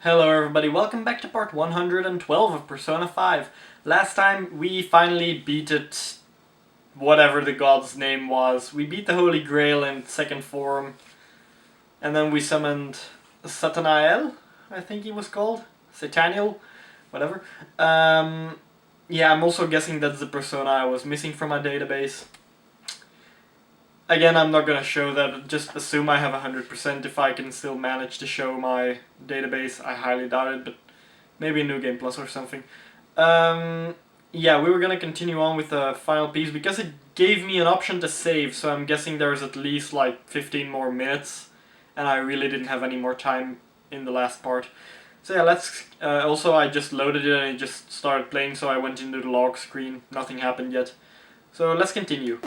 Hello everybody, welcome back to part 112 of Persona 5. Last time we finally beat it, whatever the god's name was. We beat the Holy Grail in second form, and then we summoned Satanael, I think he was called? Sataniel? Whatever. Yeah, I'm also guessing that's the persona I was missing from my database. Again, I'm not gonna show that, just assume I have 100% if I can still manage to show my database. I highly doubt it, but maybe a New Game Plus or something. Yeah, we were gonna continue on with the final piece because it gave me an option to save, so I'm guessing there's at least like 15 more minutes, and I really didn't have any more time in the last part. So yeah, let's... also, I just loaded it and it just started playing, so I went into the log screen. Nothing happened yet. So let's continue.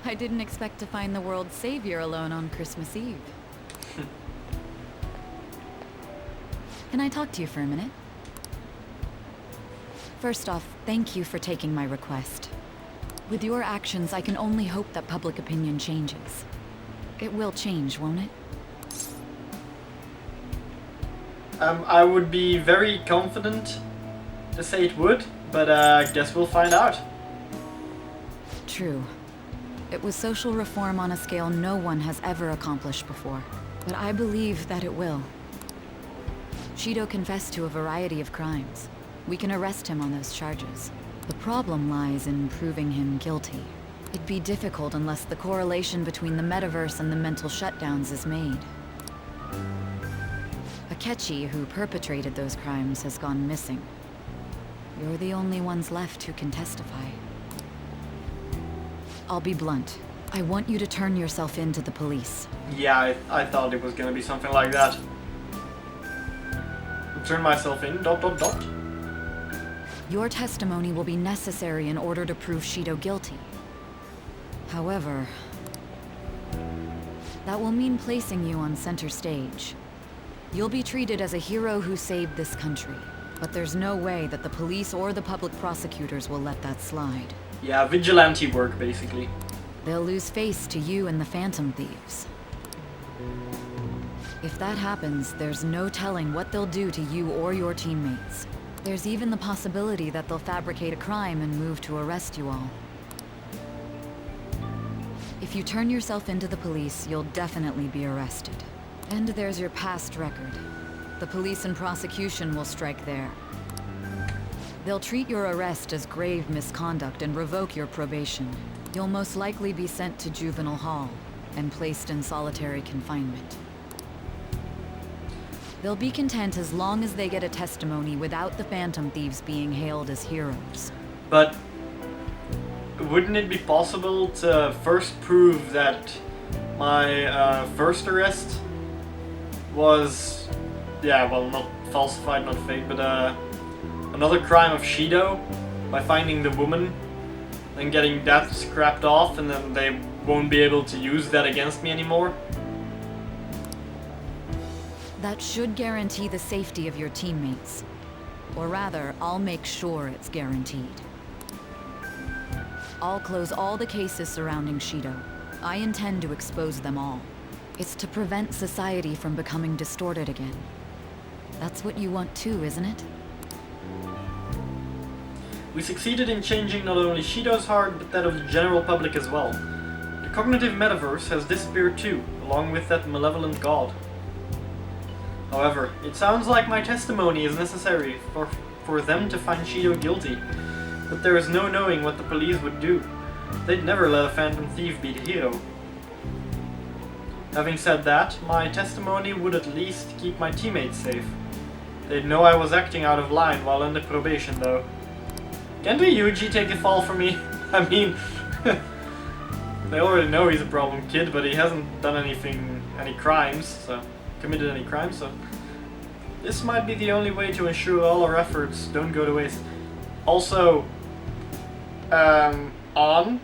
I didn't expect to find the world's savior alone on Christmas Eve. Can I talk to you for a minute? First off, thank you for taking my request. With your actions, I can only hope that public opinion changes. It will change, won't it? I would be very confident to say it would, but I guess we'll find out. True. It was social reform on a scale no one has ever accomplished before, but I believe that it will. Shido confessed to a variety of crimes. We can arrest him on those charges. The problem lies in proving him guilty. It'd be difficult unless the correlation between the metaverse and the mental shutdowns is made. Akechi, who perpetrated those crimes, has gone missing. You're the only ones left who can testify. I'll be blunt. I want you to turn yourself in to the police. Yeah, I thought it was gonna be something like that. Turn myself in, ... Your testimony will be necessary in order to prove Shido guilty. However, that will mean placing you on center stage. You'll be treated as a hero who saved this country, but there's no way that the police or the public prosecutors will let that slide. Yeah, vigilante work, basically. They'll lose face to you and the Phantom Thieves. If that happens, there's no telling what they'll do to you or your teammates. There's even the possibility that they'll fabricate a crime and move to arrest you all. If you turn yourself into the police, you'll definitely be arrested. And there's your past record. The police and prosecution will strike there. They'll treat your arrest as grave misconduct and revoke your probation. You'll most likely be sent to juvenile hall and placed in solitary confinement. They'll be content as long as they get a testimony without the Phantom Thieves being hailed as heroes. But wouldn't it be possible to first prove that my first arrest was, yeah, well, not falsified, not fake, but another crime of Shido, by finding the woman and getting that scrapped off, and then they won't be able to use that against me anymore? That should guarantee the safety of your teammates. Or rather, I'll make sure it's guaranteed. I'll close all the cases surrounding Shido. I intend to expose them all. It's to prevent society from becoming distorted again. That's what you want too, isn't it? We succeeded in changing not only Shido's heart, but that of the general public as well. The cognitive metaverse has disappeared too, along with that malevolent god. However, it sounds like my testimony is necessary for them to find Shido guilty, but there is no knowing what the police would do. They'd never let a Phantom Thief be the hero. Having said that, my testimony would at least keep my teammates safe. They'd know I was acting out of line while under probation though. Can't Yuji take the fall for me? I mean, they already know he's a problem kid, but he hasn't done any crimes, so this might be the only way to ensure all our efforts don't go to waste. Also, On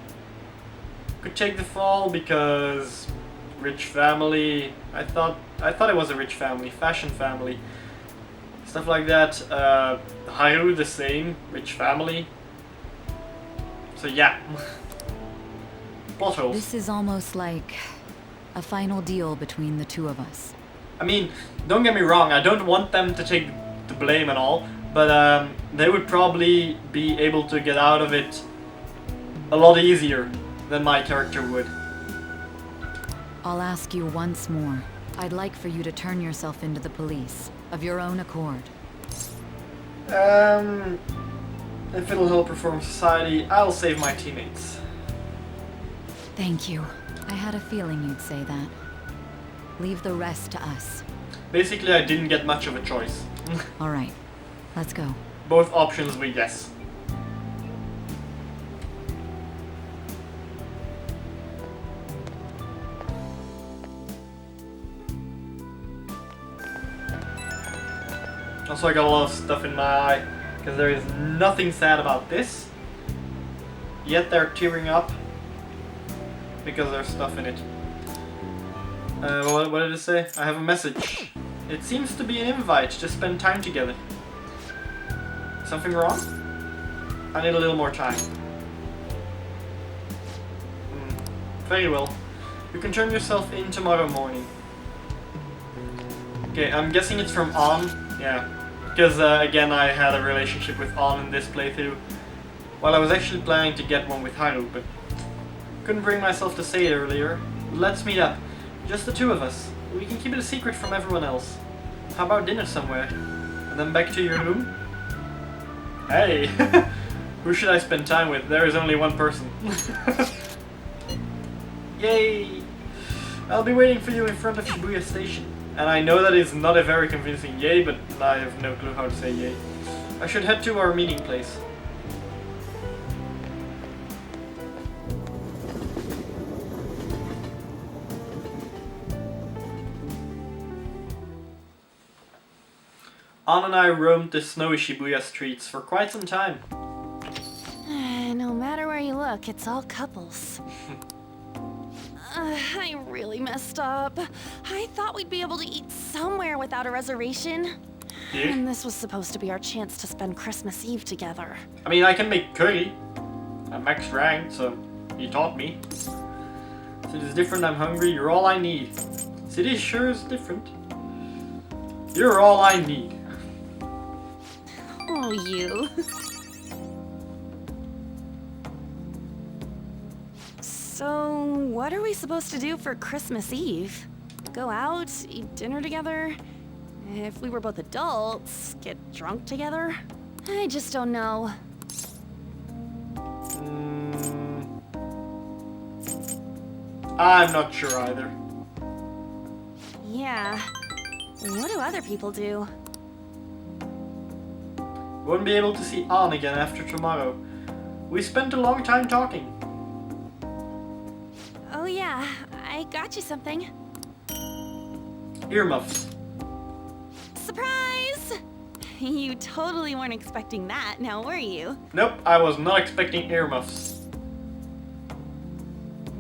could take the fall because rich family. I thought it was a rich family, fashion family, stuff like that. Haru the same, rich family. So yeah, plot holes. This is almost like a final deal between the two of us. I mean, don't get me wrong, I don't want them to take the blame and all, but they would probably be able to get out of it a lot easier than my character would. I'll ask you once more. I'd like for you to turn yourself into the police, of your own accord. If it'll help reform society, I'll save my teammates. Thank you. I had a feeling you'd say that. Leave the rest to us. Basically, I didn't get much of a choice. Alright, let's go. Both options we guess. Also, I got a lot of stuff in my eye, because there is nothing sad about this. Yet they're tearing up, because there's stuff in it. What did it say? I have a message. It seems to be an invite to spend time together. Something wrong? I need a little more time. Very well. You can turn yourself in tomorrow morning. Okay, I'm guessing it's from On. Yeah. Because, again, I had a relationship with On in this playthrough. Well, I was actually planning to get one with Haru, but couldn't bring myself to say it earlier. Let's meet up. Just the two of us. We can keep it a secret from everyone else. How about dinner somewhere? And then back to your room? Hey! Who should I spend time with? There is only one person. Yay! I'll be waiting for you in front of Shibuya Station. And I know that is not a very convincing yay, but I have no clue how to say yay. I should head to our meeting place. Ann and I roamed the snowy Shibuya streets for quite some time. No matter where you look, it's all couples. I really messed up. I thought we'd be able to eat somewhere without a reservation. Yeah. And this was supposed to be our chance to spend Christmas Eve together. I mean, I can make curry. I'm max ranked, so he taught me. City's different, I'm hungry, you're all I need. City sure is different. You're all I need. Oh, you. So, what are we supposed to do for Christmas Eve? Go out, eat dinner together? If we were both adults, get drunk together? I just don't know. I'm not sure either. Yeah. What do other people do? Won't be able to see Ann again after tomorrow. We spent a long time talking. Oh yeah, I got you something. Earmuffs. Surprise! You totally weren't expecting that, now were you? Nope, I was not expecting earmuffs.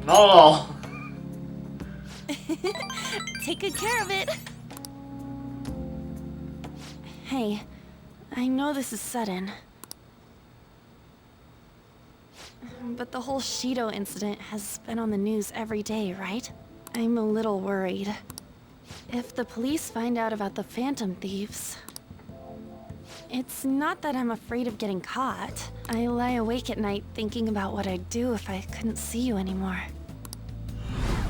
Not at all. Take good care of it. Hey, I know this is sudden, but the whole Shido incident has been on the news every day, right? I'm a little worried. If the police find out about the Phantom Thieves... It's not that I'm afraid of getting caught. I lie awake at night thinking about what I'd do if I couldn't see you anymore.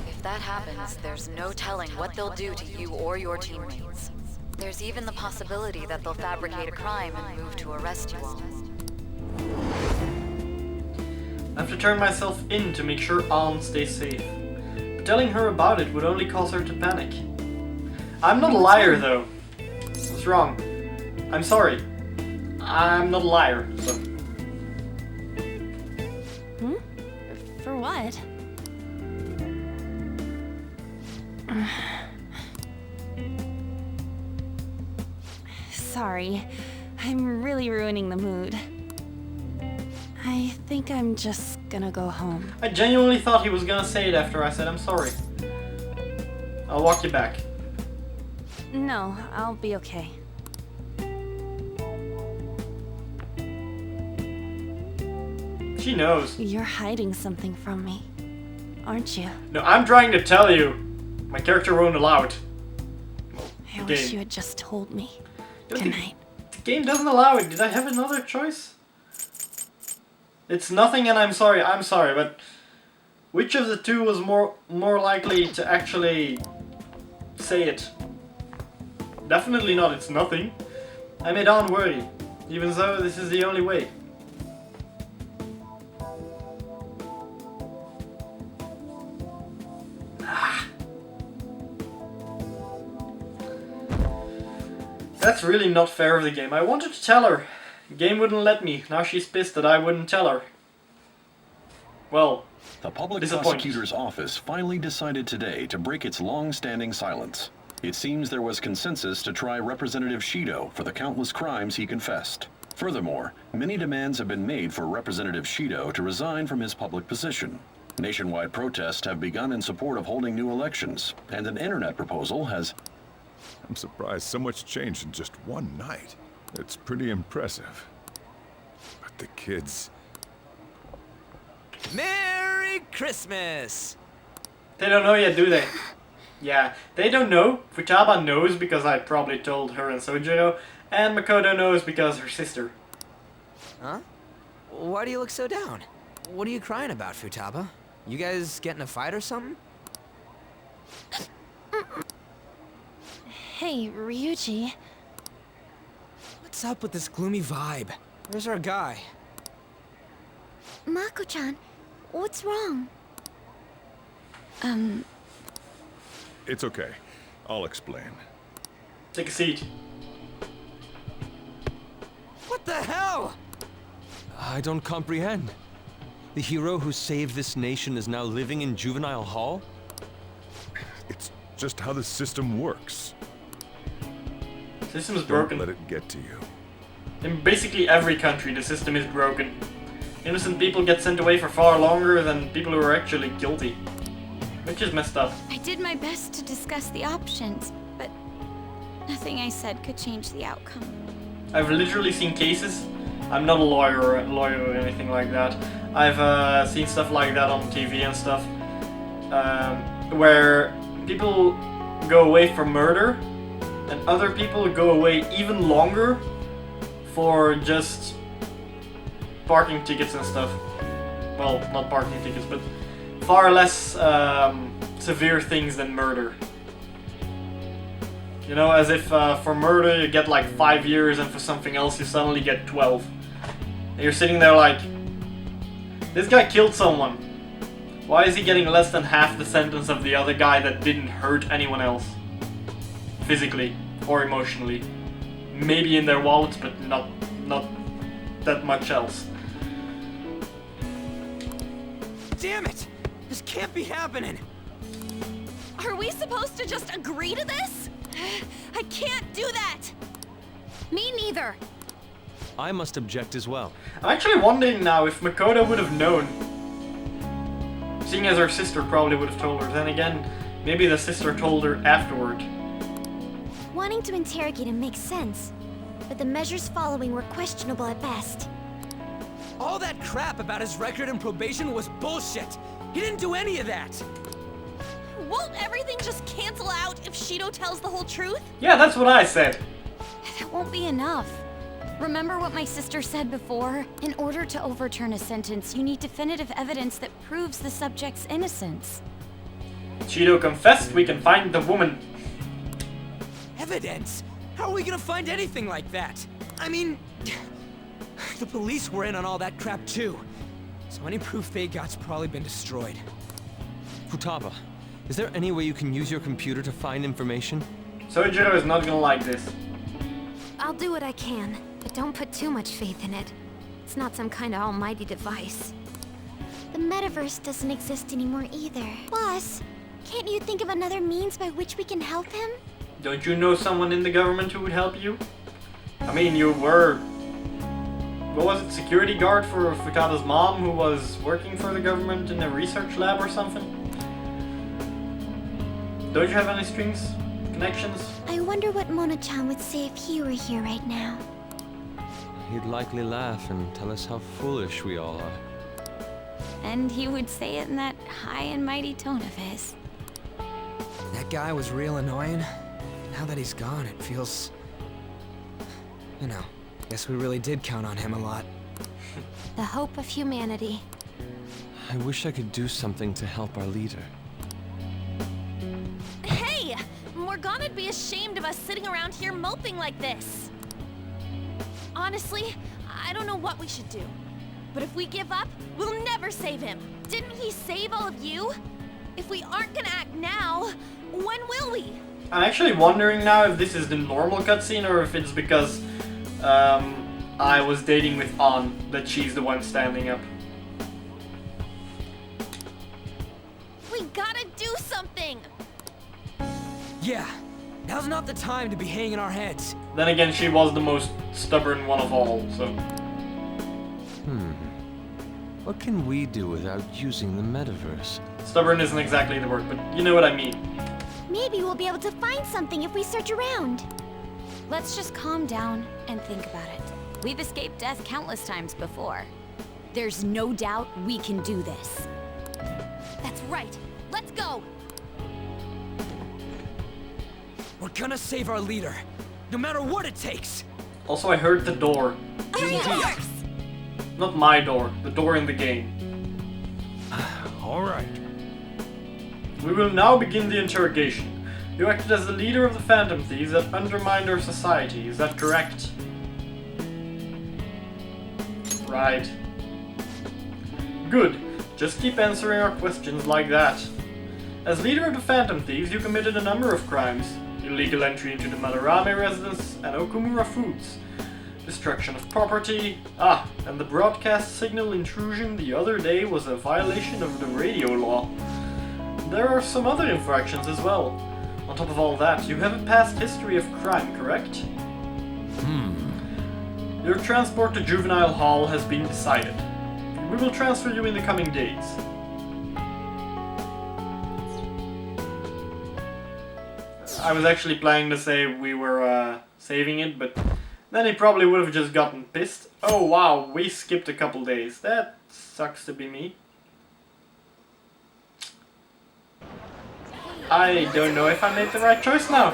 If that happens, there's no telling what they'll do to you or your teammates. There's even the possibility that they'll fabricate a crime and move to arrest you all. I have to turn myself in to make sure Ann stays safe. But telling her about it would only cause her to panic. I'm not a liar, though. What's wrong? I'm sorry. I'm not a liar, so... For what? Sorry, I'm really ruining the mood. I think I'm just gonna go home. I genuinely thought he was gonna say it after I said I'm sorry. I'll walk you back. No, I'll be okay. She knows. You're hiding something from me, aren't you? No, I'm trying to tell you. My character won't allow it. Well, I wish you had just told me. Good night. The game doesn't allow it. Did I have another choice? It's nothing and I'm sorry, but which of the two was more likely to actually say it? Definitely not it's nothing. I may don't worry, even though this is the only way. That's really not fair of the game. I wanted to tell her. The game wouldn't let me. Now she's pissed that I wouldn't tell her. Well, the public prosecutor's office finally decided today to break its long-standing silence. It seems there was consensus to try Representative Shido for the countless crimes he confessed. Furthermore, many demands have been made for Representative Shido to resign from his public position. Nationwide protests have begun in support of holding new elections, and an internet proposal has... I'm surprised so much changed in just one night. It's pretty impressive. But the kids... Merry Christmas! They don't know yet, do they? Yeah, they don't know. Futaba knows because I probably told her and Sojiro, and Makoto knows because her sister. Huh? Why do you look so down? What are you crying about, Futaba? You guys get in a fight or something? Hey, Ryuji. What's up with this gloomy vibe? Where's our guy? Mako-chan, what's wrong? It's okay. I'll explain. Take a seat. What the hell? I don't comprehend. The hero who saved this nation is now living in juvenile hall? It's just how the system works. System is broken. Don't let it get to you. In basically every country, the system is broken. Innocent people get sent away for far longer than people who are actually guilty. Which is messed up. I did my best to discuss the options, but nothing I said could change the outcome. I've literally seen cases. I'm not a lawyer or anything like that. I've seen stuff like that on TV and stuff, where people go away for murder, and other people go away even longer for just parking tickets and stuff. Well, not parking tickets, but far less severe things than murder. You know, as if for murder you get like 5 years and for something else you suddenly get 12. And you're sitting there like, this guy killed someone. Why is he getting less than half the sentence of the other guy that didn't hurt anyone else? Physically or emotionally. Maybe in their wallets, but not that much else. Damn it! This can't be happening! Are we supposed to just agree to this? I can't do that! Me neither. I must object as well. I'm actually wondering now if Makoto would have known. Seeing as her sister probably would have told her. Then again, maybe the sister told her afterward. Wanting to interrogate him makes sense, but the measures following were questionable at best. All that crap about his record and probation was bullshit! He didn't do any of that! Won't everything just cancel out if Shido tells the whole truth? Yeah, that's what I said. That won't be enough. Remember what my sister said before? In order to overturn a sentence, you need definitive evidence that proves the subject's innocence. Shido confessed, we can find the woman. Evidence? How are we gonna find anything like that? I mean... the police were in on all that crap too. So any proof they got's probably been destroyed. Futaba, is there any way you can use your computer to find information? Sojiro is not gonna like this. I'll do what I can, but don't put too much faith in it. It's not some kind of almighty device. The metaverse doesn't exist anymore either. Plus, can't you think of another means by which we can help him? Don't you know someone in the government who would help you? I mean, you were... what was it? Security guard for Futaba's mom who was working for the government in a research lab or something? Don't you have any strings? Connections? I wonder what Mona-chan would say if he were here right now. He'd likely laugh and tell us how foolish we all are. And he would say it in that high and mighty tone of his. That guy was real annoying. now that he's gone, it feels... You know, guess we really did count on him a lot. The hope of humanity. I wish I could do something to help our leader. Hey! Morgana'd be ashamed of us sitting around here moping like this. Honestly, I don't know what we should do. But if we give up, we'll never save him. Didn't he save all of you? If we aren't gonna act now, when will we? I'm actually wondering now if this is the normal cutscene or if it's because I was dating with An that she's the one standing up. We gotta do something! Yeah, now's not the time to be hanging our heads. Then again, she was the most stubborn one of all, so... What can we do without using the metaverse? Stubborn isn't exactly the word, but you know what I mean. Maybe we'll be able to find something if we search around. Let's just calm down and think about it. We've escaped death countless times before. There's no doubt we can do this. That's right! Let's go! We're gonna save our leader, no matter what it takes. Also, I heard the door. Of course! Not my door, the door in the game. All right. We will now begin the interrogation. You acted as the leader of the Phantom Thieves that undermined our society, is that correct? Right. Good. Just keep answering our questions like that. As leader of the Phantom Thieves, you committed a number of crimes. Illegal entry into the Madarame residence and Okumura Foods. Destruction of property. And the broadcast signal intrusion the other day was a violation of the radio law. There are some other infractions as well. On top of all that, you have a past history of crime, correct? Your transport to Juvenile Hall has been decided. We will transfer you in the coming days. I was actually planning to say we were saving it, but then he probably would have just gotten pissed. Oh wow, we skipped a couple days. That sucks to be me. I don't know if I made the right choice now.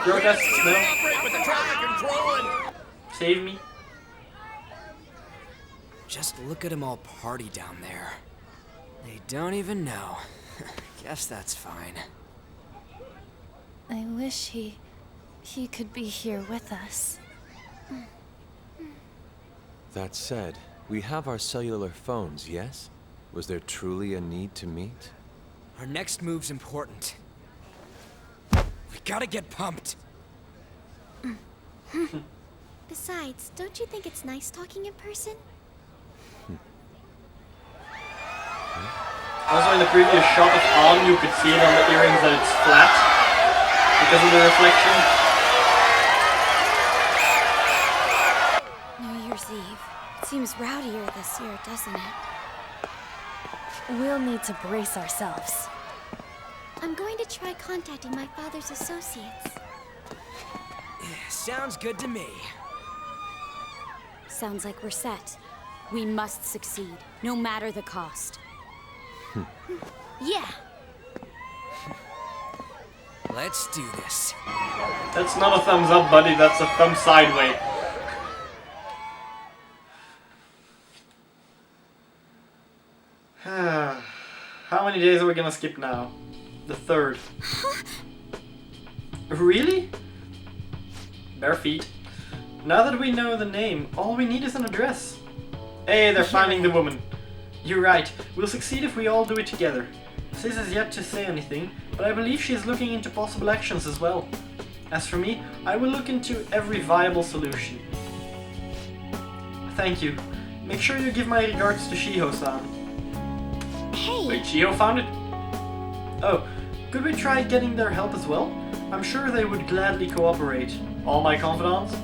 Protest, no. Save me. Just look at them all party down there. They don't even know. Guess that's fine. I wish he could be here with us. That said, we have our cellular phones, yes? Was there truly a need to meet? Our next move's important. We gotta get pumped. Besides, don't you think it's nice talking in person? Also in the previous shot of An, you could see it on the earrings that it's flat because of the reflection. New Year's Eve. It seems rowdier this year, doesn't it? We'll need to brace ourselves. I'm going to try contacting my father's associates. Sounds good to me. Sounds like we're set. We must succeed, no matter the cost. Yeah. Let's do this. That's not a thumbs up, buddy, that's a thumb sideways. How many days are we gonna skip now? The 3rd. Really? Bare feet. Now that we know the name, all we need is an address. Hey, they're finding the woman. You're right, we'll succeed if we all do it together. Sis has yet to say anything, but I believe she is looking into possible actions as well. As for me, I will look into every viable solution. Thank you. Make sure you give my regards to Shiho-san. Hey! Wait, Shiho found it? Oh, could we try getting their help as well? I'm sure they would gladly cooperate. All my confidants?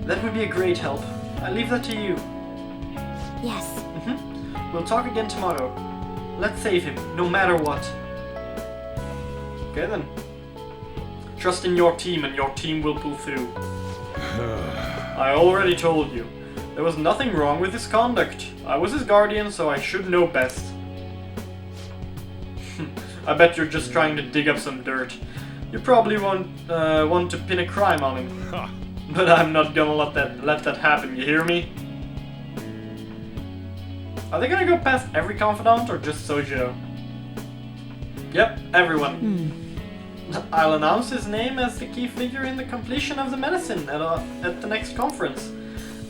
That would be a great help. I leave that to you. Yes. We'll talk again tomorrow. Let's save him, no matter what. Okay then. Trust in your team and your team will pull through. I already told you. There was nothing wrong with his conduct. I was his guardian, so I should know best. I bet you're just trying to dig up some dirt. You probably won't want to pin a crime on him. Ha! But I'm not gonna let that happen, you hear me? Are they gonna go past every confidant or just Sojiro? Yep, everyone. I'll announce his name as the key figure in the completion of the medicine at the next conference.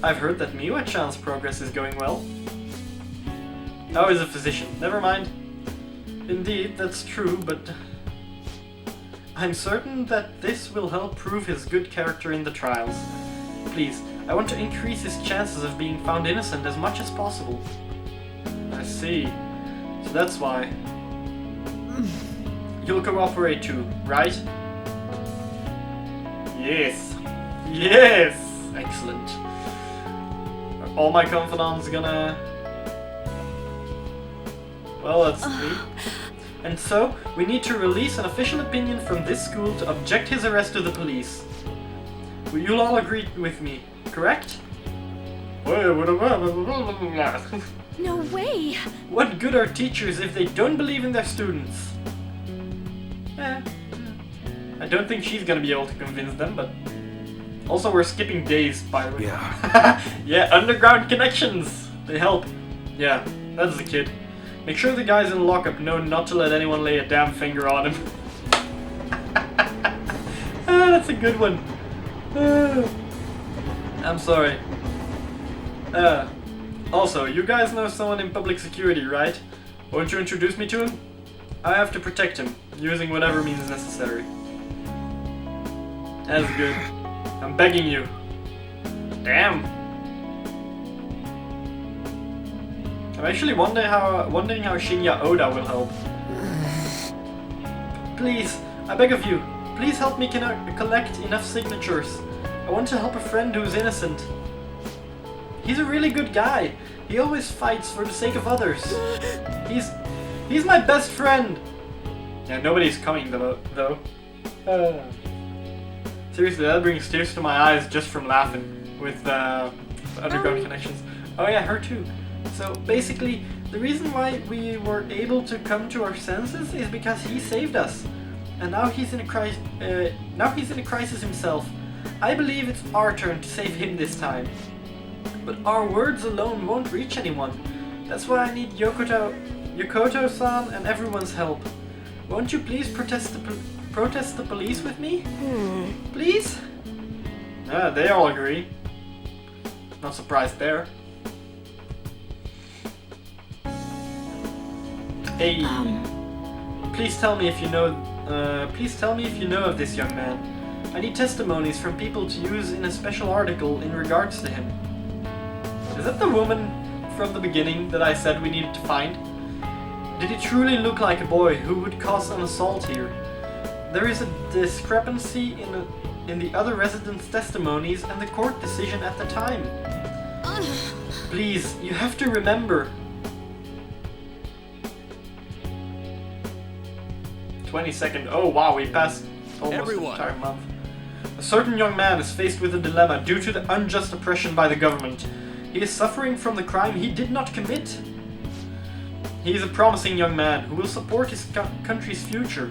I've heard that Miwa-chan's progress is going well. Oh, he's a physician. Never mind. Indeed, that's true, but I'm certain that this will help prove his good character in the trials. Please, I want to increase his chances of being found innocent as much as possible. I see. So that's why. You'll cooperate too, right? Yes. Yes! Excellent. Are all my confidants gonna... Well, let's see. And so, we need to release an official opinion from this school to object his arrest to the police. You'll all agree with me, correct? No way! What good are teachers if they don't believe in their students? I don't think she's gonna be able to convince them, but... Also, we're skipping days, by the way. Yeah. Yeah, underground connections! They help. Yeah, that's the kid. Make sure the guys in lockup know not to let anyone lay a damn finger on him. That's a good one. I'm sorry. Also, you guys know someone in public security, right? Won't you introduce me to him? I have to protect him, using whatever means necessary. That's good. I'm begging you. Damn. I'm actually wondering how Shinya Oda will help. Please, I beg of you, please help me collect enough signatures. I want to help a friend who's innocent. He's a really good guy. He always fights for the sake of others. He's my best friend. Yeah, nobody's coming though. Seriously, that brings tears to my eyes just from laughing with underground connections. Oh yeah, her too. So basically, the reason why we were able to come to our senses is because he saved us, and now he's in a crisis himself. I believe it's our turn to save him this time. But our words alone won't reach anyone. That's why I need Yokoto-san and everyone's help. Won't you please protest the police with me? Please? They all agree. Not surprised there. Hey, please tell me if you know. Please tell me if you know of this young man. I need testimonies from people to use in a special article in regards to him. Is that the woman from the beginning that I said we needed to find? Did he truly look like a boy who would cause an assault here? There is a discrepancy in the other residents' testimonies and the court decision at the time. Please, you have to remember. 22nd. Oh wow, we passed almost the entire month. A certain young man is faced with a dilemma due to the unjust oppression by the government. He is suffering from the crime he did not commit. He is a promising young man who will support his country's future.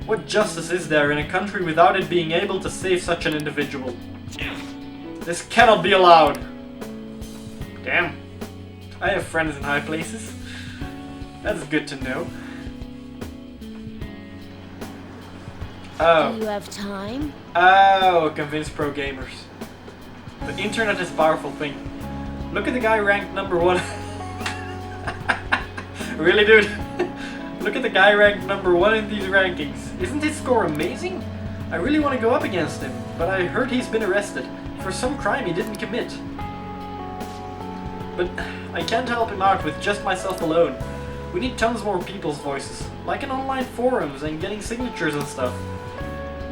What justice is there in a country without it being able to save such an individual? This cannot be allowed. Damn. I have friends in high places. That's good to know. Oh. Do you have time? Oh, convince pro gamers. The internet is a powerful thing. Look at the guy ranked number 1. Really, dude? Look at the guy ranked number 1 in these rankings. Isn't his score amazing? I really want to go up against him, but I heard he's been arrested for some crime he didn't commit. But I can't help him out with just myself alone. We need tons more people's voices, like in online forums and getting signatures and stuff.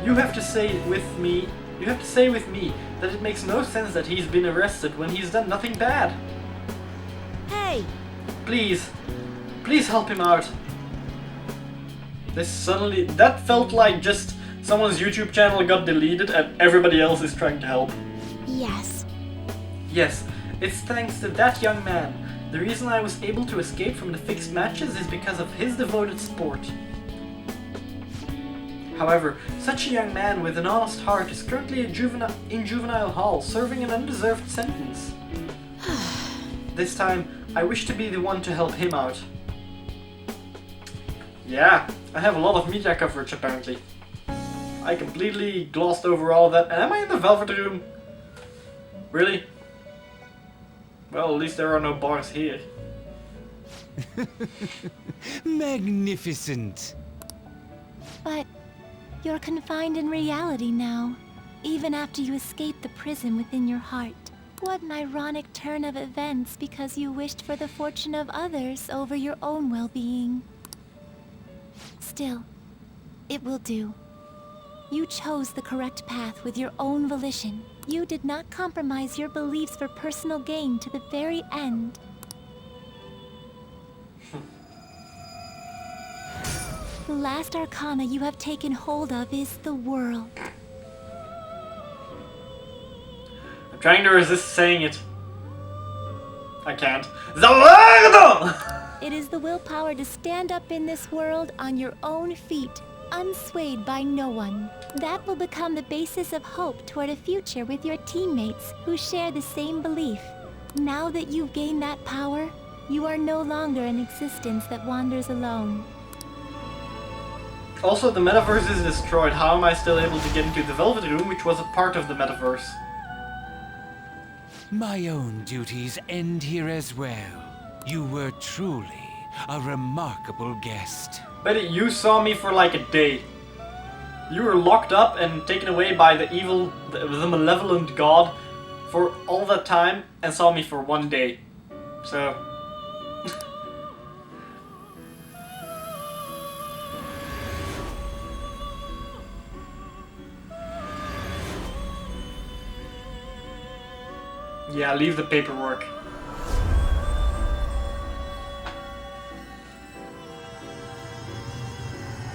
You have to say with me that it makes no sense that he's been arrested when he's done nothing bad. Hey! Please help him out. That felt like just someone's YouTube channel got deleted and everybody else is trying to help. Yes. Yes, it's thanks to that young man. The reason I was able to escape from the fixed matches is because of his devoted support. However, such a young man with an honest heart is currently in juvenile hall, serving an undeserved sentence. This time, I wish to be the one to help him out. Yeah, I have a lot of media coverage apparently. I completely glossed over all that. And am I in the Velvet Room? Really? Well, at least there are no bars here. Magnificent. But you're confined in reality now, even after you escape the prison within your heart. What an ironic turn of events because you wished for the fortune of others over your own well-being. Still, it will do. You chose the correct path with your own volition. You did not compromise your beliefs for personal gain to the very end. The last arcana you have taken hold of is the world. I'm trying to resist saying it. I can't. The world! It is the willpower to stand up in this world on your own feet, unswayed by no one. That will become the basis of hope toward a future with your teammates who share the same belief. Now that you've gained that power, you are no longer an existence that wanders alone. Also, the metaverse is destroyed. How am I still able to get into the Velvet Room, which was a part of the metaverse? My own duties end here as well. You were truly a remarkable guest. Betty, you saw me for like a day. You were locked up and taken away by the evil, the malevolent god for all that time and saw me for one day. So... yeah, leave the paperwork.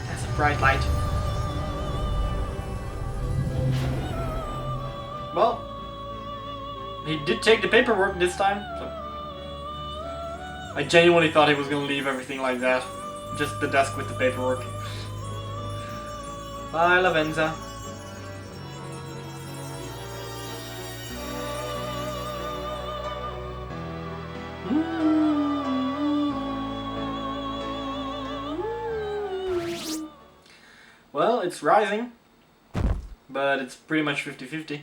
That's a bright light. Well, he did take the paperwork this time, so... I genuinely thought he was gonna leave everything like that. Just the desk with the paperwork. Bye, Lavenza. Well, it's rising, but it's pretty much 50-50.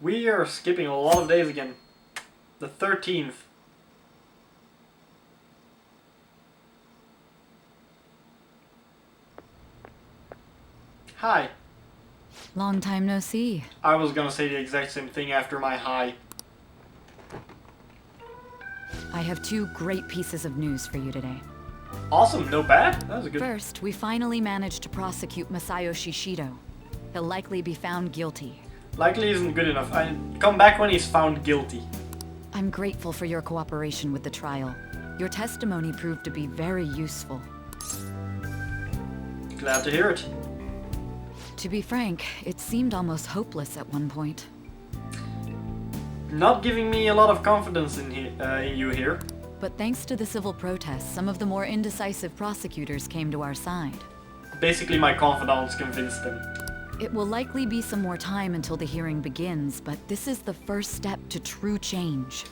We are skipping a lot of days again. The 13th. Hi. Long time no see. I was gonna say the exact same thing after my hi. I have two great pieces of news for you today. Awesome, no bad. That was a good... First, we finally managed to prosecute Masayoshi Shido. He'll likely be found guilty. Likely isn't good enough. I come back when he's found guilty. I'm grateful for your cooperation with the trial. Your testimony proved to be very useful. Glad to hear it. To be frank, it seemed almost hopeless at one point. Not giving me a lot of confidence in you here. But thanks to the civil protests, some of the more indecisive prosecutors came to our side. Basically, my confidants convinced them. It will likely be some more time until the hearing begins, but this is the first step to true change.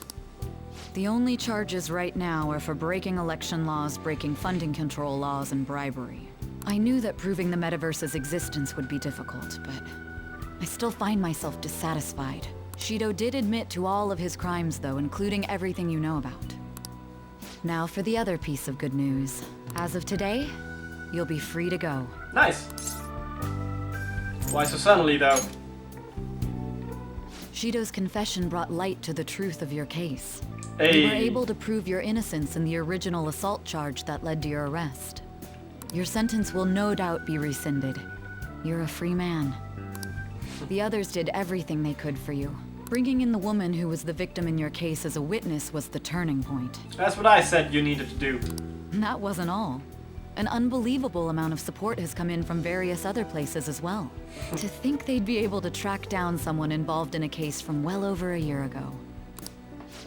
The only charges right now are for breaking election laws, breaking funding control laws, and bribery. I knew that proving the metaverse's existence would be difficult, but I still find myself dissatisfied. Shido did admit to all of his crimes, though, including everything you know about. Now for the other piece of good news. As of today, you'll be free to go. Nice. Why so suddenly, though? Shido's confession brought light to the truth of your case. Hey. You were able to prove your innocence in the original assault charge that led to your arrest. Your sentence will no doubt be rescinded. You're a free man. The others did everything they could for you. Bringing in the woman who was the victim in your case as a witness was the turning point. That's what I said you needed to do. That wasn't all. An unbelievable amount of support has come in from various other places as well. To think they'd be able to track down someone involved in a case from well over a year ago.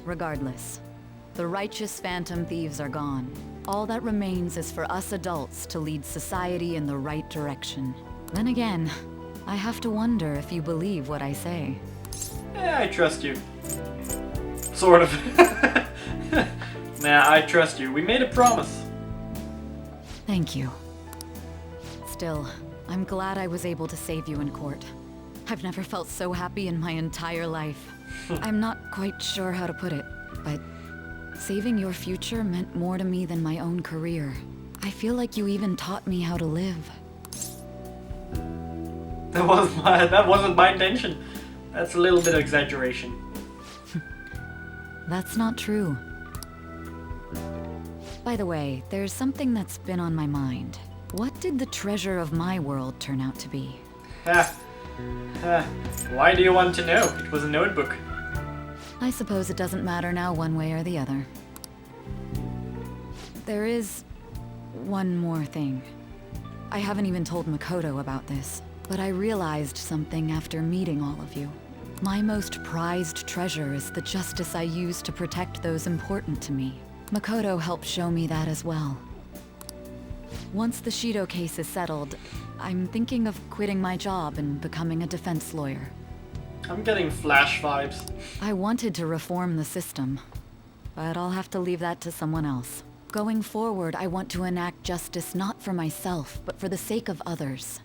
Regardless, the righteous phantom thieves are gone. All that remains is for us adults to lead society in the right direction. Then again, I have to wonder if you believe what I say. I trust you. Sort of. Nah, I trust you. We made a promise. Thank you. Still, I'm glad I was able to save you in court. I've never felt so happy in my entire life. I'm not quite sure how to put it, but saving your future meant more to me than my own career. I feel like you even taught me how to live. That wasn't my intention. That's a little bit of exaggeration. That's not true. By the way, there's something that's been on my mind. What did the treasure of my world turn out to be? Why do you want to know? It was a notebook. I suppose it doesn't matter now one way or the other. There is one more thing. I haven't even told Makoto about this, but I realized something after meeting all of you. My most prized treasure is the justice I use to protect those important to me. Makoto helped show me that as well. Once the Shido case is settled, I'm thinking of quitting my job and becoming a defense lawyer. I'm getting Flash vibes. I wanted to reform the system, but I'll have to leave that to someone else. Going forward, I want to enact justice not for myself, but for the sake of others.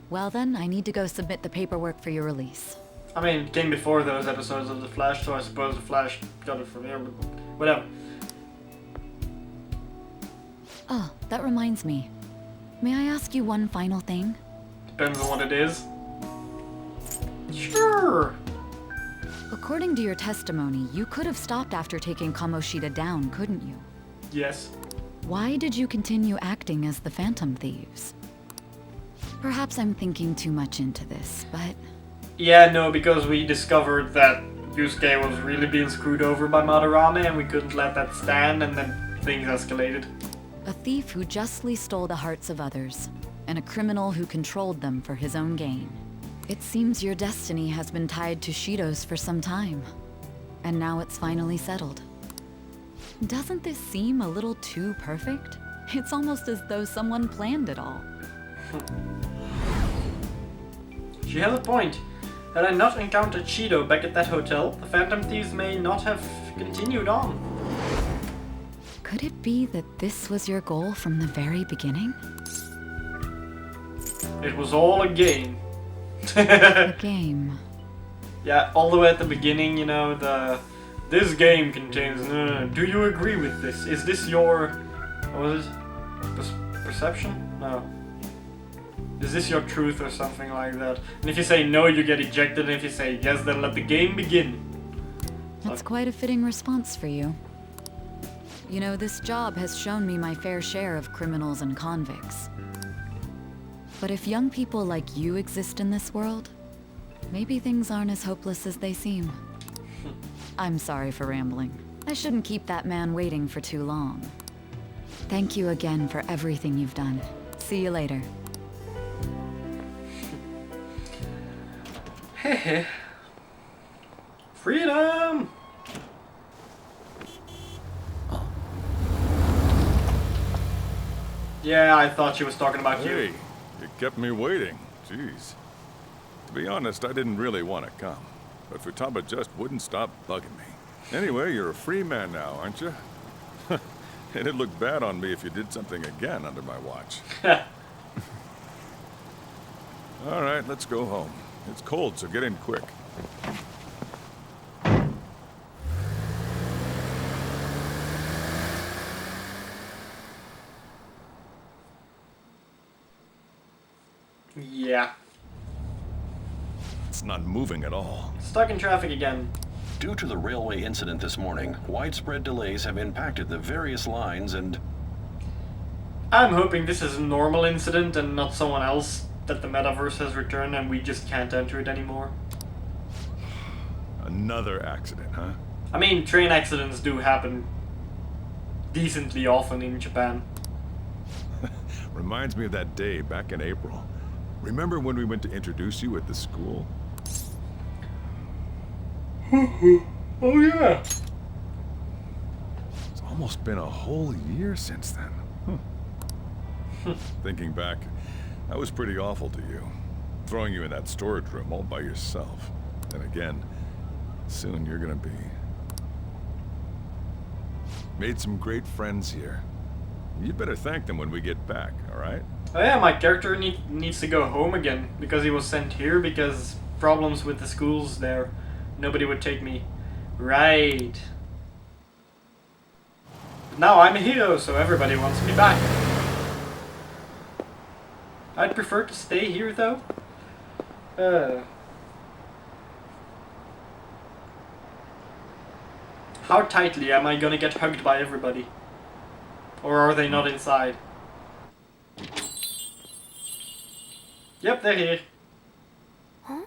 Well then, I need to go submit the paperwork for your release. I mean, it came before those episodes of The Flash, so I suppose The Flash got it from here, but whatever. Oh, that reminds me. May I ask you one final thing? Depends on what it is. Sure! According to your testimony, you could have stopped after taking Kamoshida down, couldn't you? Yes. Why did you continue acting as the Phantom Thieves? Perhaps I'm thinking too much into this, but... Yeah, no, because we discovered that Yusuke was really being screwed over by Madarame and we couldn't let that stand, and then things escalated. A thief who justly stole the hearts of others, and a criminal who controlled them for his own gain. It seems your destiny has been tied to Shido's for some time, and now it's finally settled. Doesn't this seem a little too perfect? It's almost as though someone planned it all. She has a point. Had I not encountered Shido back at that hotel, the Phantom Thieves may not have continued on. Could it be that this was your goal from the very beginning? It was all a game. A game. Yeah, all the way at the beginning, you know, this game contains... do you agree with this? Is this your... what was it? Perception? No. Is this your truth or something like that? And if you say no, you get ejected, and if you say yes, then let the game begin. That's quite a fitting response for you. You know, this job has shown me my fair share of criminals and convicts. But if young people like you exist in this world, maybe things aren't as hopeless as they seem. I'm sorry for rambling. I shouldn't keep that man waiting for too long. Thank you again for everything you've done. See you later. Hehe. Freedom! Yeah, I thought she was talking about you. Hey, you kept me waiting. Jeez. To be honest, I didn't really want to come, but Futaba just wouldn't stop bugging me. Anyway, you're a free man now, aren't you? It'd look bad on me if you did something again under my watch. All right, let's go home. It's cold, so get in quick. Yeah. It's not moving at all. Stuck in traffic again. Due to the railway incident this morning, widespread delays have impacted the various lines and... I'm hoping this is a normal incident and not someone else, that the metaverse has returned and we just can't enter it anymore. Another accident, huh? I mean, train accidents do happen decently often in Japan. Reminds me of that day back in April. Remember when we went to introduce you at the school? Oh yeah. It's almost been a whole year since then. Thinking back, I was pretty awful to you. Throwing you in that storage room all by yourself. And again, soon you're gonna be. Made some great friends here. You'd better thank them when we get back, alright? Oh yeah, my character needs to go home again because he was sent here because problems with the schools there. Nobody would take me. Right. But now I'm a hero, so everybody wants me back. I'd prefer to stay here though. How tightly am I gonna get hugged by everybody? Or are they not inside? Yep, they're here. Huh?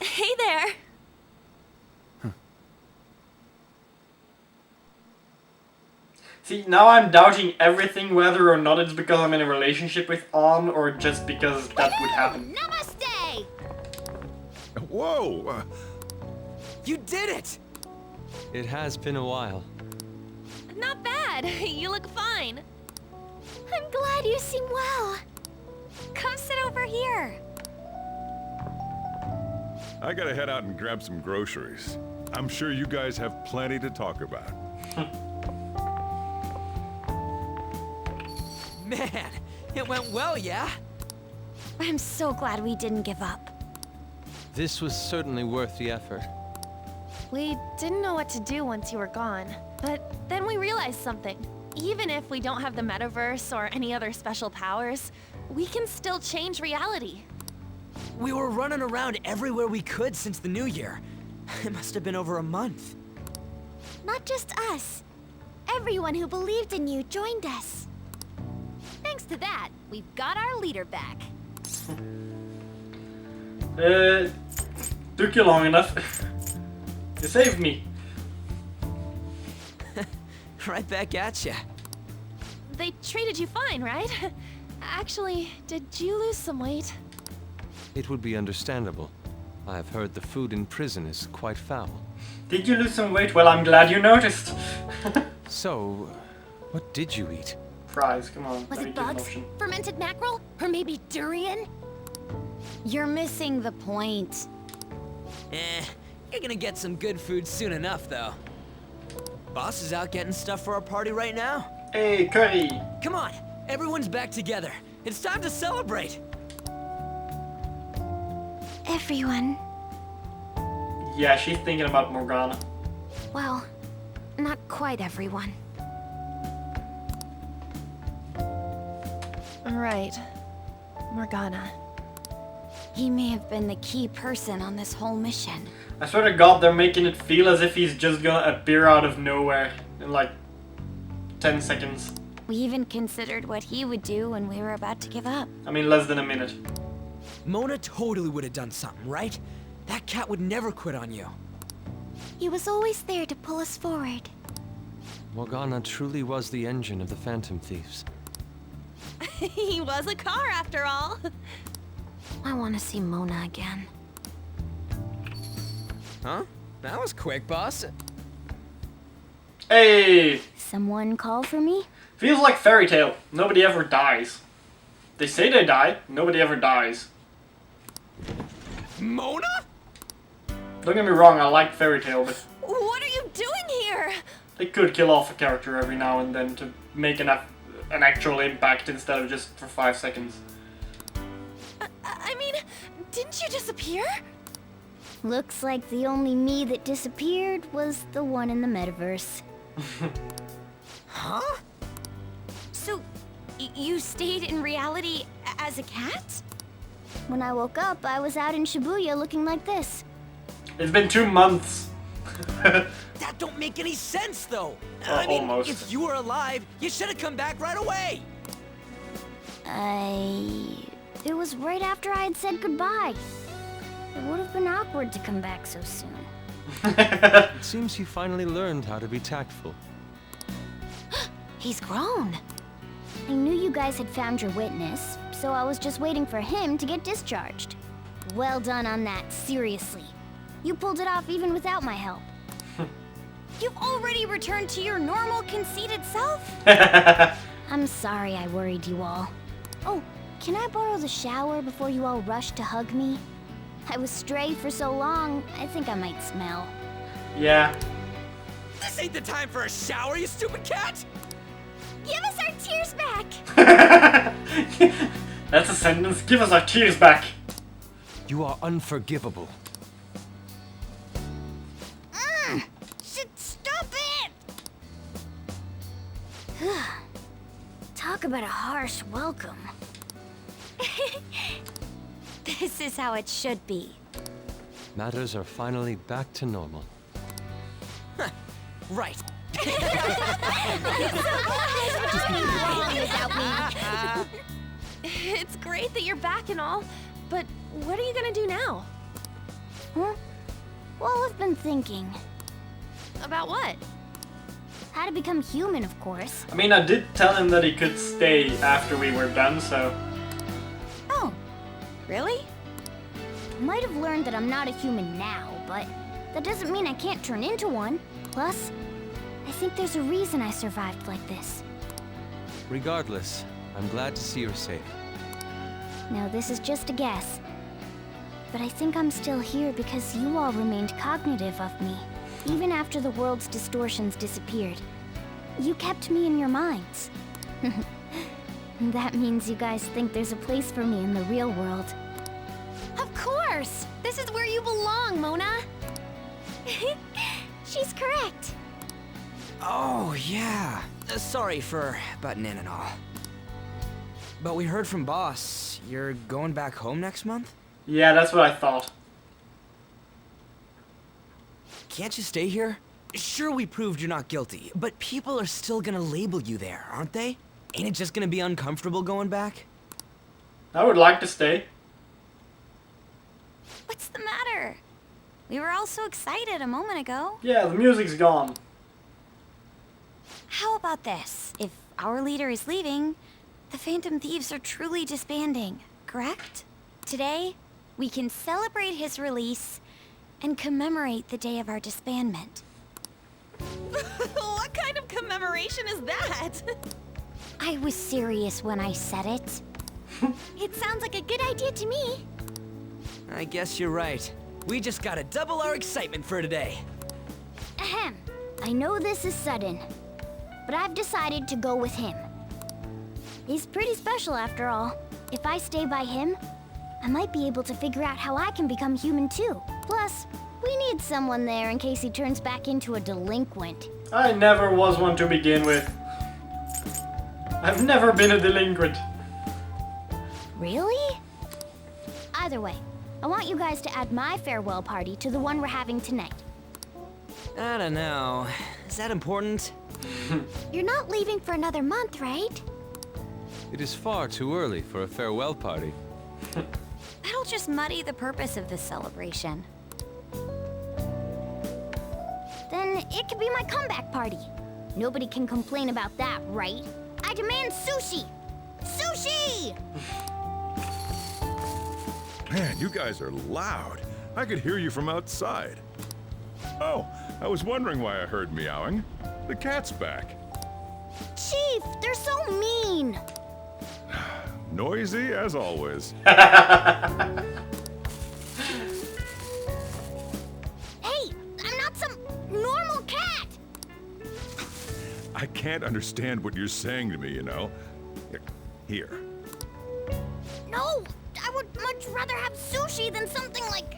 Hey there. See, now I'm doubting everything, whether or not it's because I'm in a relationship with An or just because that would happen. Namaste! Whoa! You did it! It has been a while. Not bad. You look fine. I'm glad you seem well. Come sit over here. I gotta head out and grab some groceries. I'm sure you guys have plenty to talk about. Man, it went well, yeah? I'm so glad we didn't give up. This was certainly worth the effort. We didn't know what to do once you were gone, but then we realized something. Even if we don't have the metaverse or any other special powers, we can still change reality. We were running around everywhere we could since the new year. It must have been over a month. Not just us. Everyone who believed in you joined us. Thanks to that, we've got our leader back. Took you long enough. You saved me. Right back at ya. They treated you fine, right? Actually, did you lose some weight? It would be understandable. I've heard the food in prison is quite foul. Did you lose some weight? Well, I'm glad you noticed. So, what did you eat? Fries, come on. Was let me it give an bugs? option. Fermented mackerel? Or maybe durian? You're missing the point. You're gonna get some good food soon enough, though. Boss is out getting stuff for our party right now. Hey, curry! Come on, everyone's back together. It's time to celebrate. Everyone. Yeah, she's thinking about Morgana. Well, not quite everyone. Right. Morgana. He may have been the key person on this whole mission. I swear to God, they're making it feel as if he's just gonna appear out of nowhere in like 10 seconds. We even considered what he would do when we were about to give up. I mean, less than a minute. Mona totally would have done something, right? That cat would never quit on you. He was always there to pull us forward. Morgana truly was the engine of the Phantom Thieves. He was a car after all. I want to see Mona again. Huh? That was quick, boss. Hey! Someone call for me? Feels like Fairy Tale. Nobody ever dies. They say they die, nobody ever dies. Mona? Don't get me wrong, I like Fairy Tale, but What are you doing here? they could kill off a character every now and then to make an actual impact instead of just for 5 seconds. I mean, didn't you disappear? Looks like the only me that disappeared was the one in the metaverse. Huh? So, you stayed in reality as a cat? When I woke up, I was out in Shibuya looking like this. It's been 2 months. That don't make any sense, though. I mean, almost. if you were alive, you should have come back right away. It was right after I had said goodbye. It would have been awkward to come back so soon. It seems he finally learned how to be tactful. He's grown. I knew you guys had found your witness, so I was just waiting for him to get discharged. Well done on that, seriously. You pulled it off even without my help. You've already returned to your normal, conceited self? I'm sorry I worried you all. Oh, can I borrow the shower before you all rush to hug me? I was stray for so long, I think I might smell. Yeah. This ain't the time for a shower, you stupid cat! Give us our tears back! That's a sentence. Give us our tears back. You are unforgivable. Stop it! Talk about a harsh welcome. This is how it should be. Matters are finally back to normal. Right. It's great that you're back and all, but what are you gonna do now? Huh? Well, I've been thinking. About what? How to become human, of course. I mean, I did tell him that he could stay after we were done, so... Oh, Really? might have learned that I'm not a human now, but that doesn't mean I can't turn into one. Plus, I think there's a reason I survived like this. Regardless, I'm glad to see you're safe. Now, this is just a guess. But I think I'm still here because you all remained cognitive of me, even after the world's distortions disappeared. You kept me in your minds. That means you guys think there's a place for me in the real world. Of course! This is where you belong, Mona! She's correct. Oh, yeah. Sorry for butting in and all. But we heard from Boss. You're going back home next month? Yeah, that's what I thought. Can't you stay here? Sure, we proved you're not guilty, but people are still gonna label you there, aren't they? Ain't it just gonna be uncomfortable going back? I would like to stay. What's the matter? We were all so excited a moment ago. Yeah, the music's gone. How about this? If our leader is leaving, the Phantom Thieves are truly disbanding, correct? Today, we can celebrate his release and commemorate the day of our disbandment. What kind of commemoration is that? I was serious when I said it. It sounds like a good idea to me. I guess you're right. We just gotta double our excitement for today. Ahem. I know this is sudden, but I've decided to go with him. He's pretty special after all. If I stay by him, I might be able to figure out how I can become human too. Plus, we need someone there in case he turns back into a delinquent. I never was one to begin with. I've never been a delinquent. Really? Either way, I want you guys to add my farewell party to the one we're having tonight. I don't know. Is that important? You're not leaving for another month, right? It is far too early for a farewell party. That'll just muddy the purpose of this celebration. Then it could be my comeback party. Nobody can complain about that, right? I demand sushi! Sushi! Man, you guys are loud. I could hear you from outside. Oh, I was wondering why I heard meowing. The cat's back. Chief, they're so mean! Noisy as always. Hey, I'm not some normal cat! I can't understand what you're saying to me, you know. Here. No, I would much rather have sushi than something like...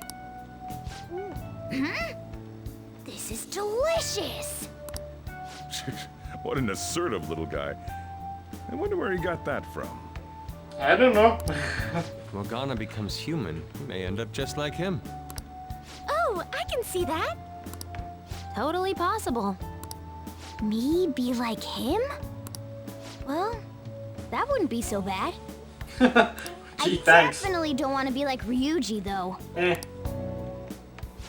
This is delicious! What an assertive little guy. I wonder where he got that from. I don't know. If Morgana becomes human, we may end up just like him. Oh, I can see that. Totally possible. Me be like him? Well, that wouldn't be so bad. Gee, I thanks. definitely don't want to be like Ryuji, though.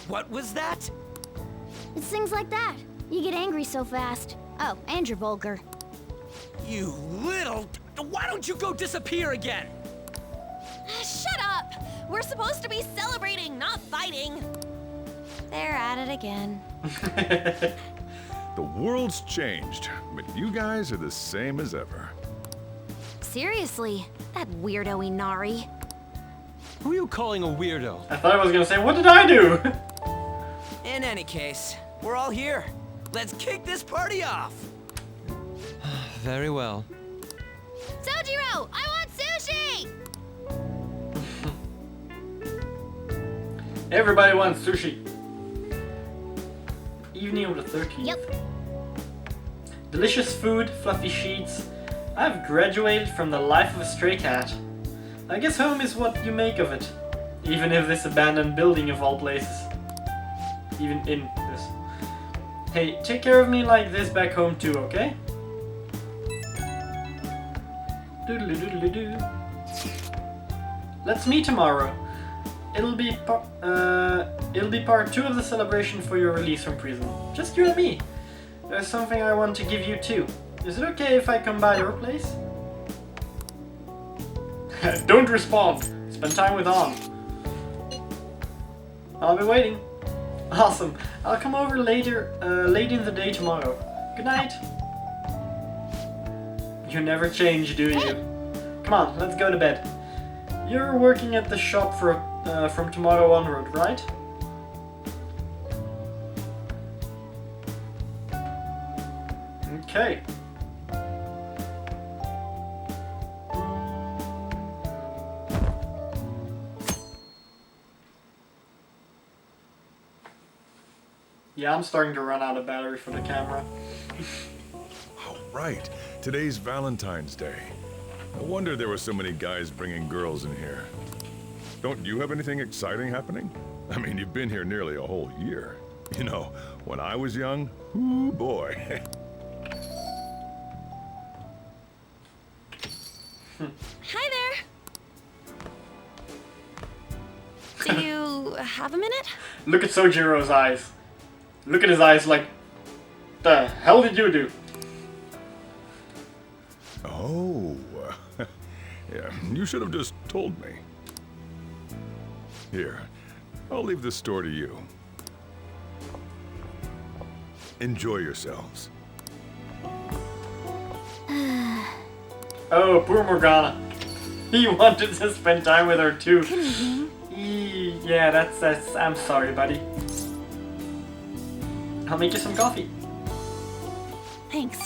What was that? It's things like that. You get angry so fast. Oh, and you're vulgar. You little... Why don't you go disappear again? Shut up! We're supposed to be celebrating, not fighting. They're at it again. The world's changed, but you guys are the same as ever. Seriously, that weirdo Inari. Who are you calling a weirdo? I thought I was gonna say, what did I do? In any case, we're all here. Let's kick this party off. Very well. Sojiro, I want sushi! Everybody wants sushi. Evening of the 13th. Yep. Delicious food, fluffy sheets. I've graduated from the life of a stray cat. I guess home is what you make of it. Even if this abandoned building of all places. Even in this. Hey, take care of me like this back home too, okay? Doodly doodly doo. Let's meet tomorrow. It'll be part 2 of the celebration for your release from prison. Just you and me. There's something I want to give you too. Is it okay if I come by your place? Don't respond. Spend time with Ann. I'll be waiting. Awesome. I'll come over later, late in the day tomorrow. Good night. You never change, do you? Come on, let's go to bed. You're working at the shop from tomorrow onward, right? Okay. Yeah, I'm starting to run out of battery for the camera. Oh, right. Today's Valentine's Day. No wonder there were so many guys bringing girls in here. Don't you have anything exciting happening? I mean, you've been here nearly a whole year. You know, when I was young, ooh boy. Hi there. Do you have a minute? Look at Sojiro's eyes. Look at his eyes like, the hell did you do? Oh, yeah, you should have just told me. Here, I'll leave this store to you. Enjoy yourselves. Oh, poor Morgana. He wanted to spend time with her too. Yeah, that's. I'm sorry, buddy. I'll make you some coffee. Thanks.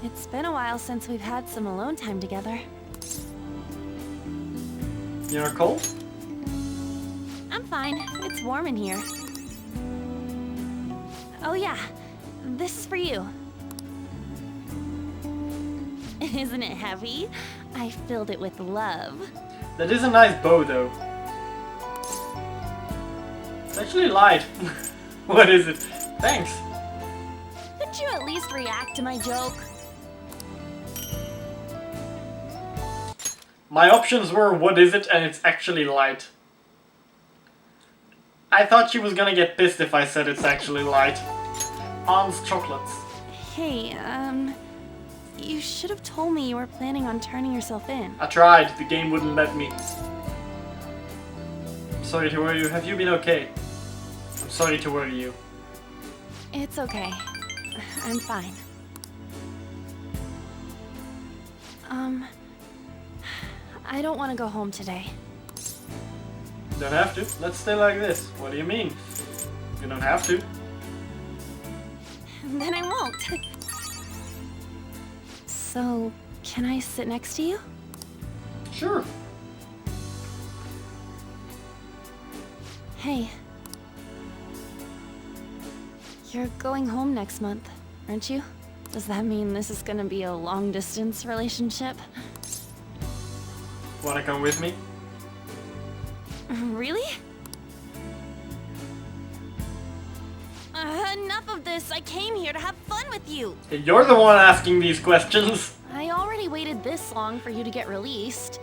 It's been a while since we've had some alone time together. You're cold? I'm fine. It's warm in here. Oh yeah, this is for you. Isn't it heavy? I filled it with love. That is a nice bow, though. It's actually light. What is it? Thanks. Couldn't you at least react to my joke? My options were, what is it, and it's actually light. I thought she was gonna get pissed if I said it's actually light. Ann's chocolates. Hey, you should have told me you were planning on turning yourself in. I tried, the game wouldn't let me. Sorry to worry you, have you been okay? I'm sorry to worry you. It's okay. I'm fine. I don't want to go home today. Don't have to. Let's stay like this. What do you mean? You don't have to. Then I won't. So, can I sit next to you? Sure. Hey. You're going home next month, aren't you? Does that mean this is gonna be a long-distance relationship? Wanna come with me? Really? Enough of this. I came here to have fun with you. You're the one asking these questions. I already waited this long for you to get released.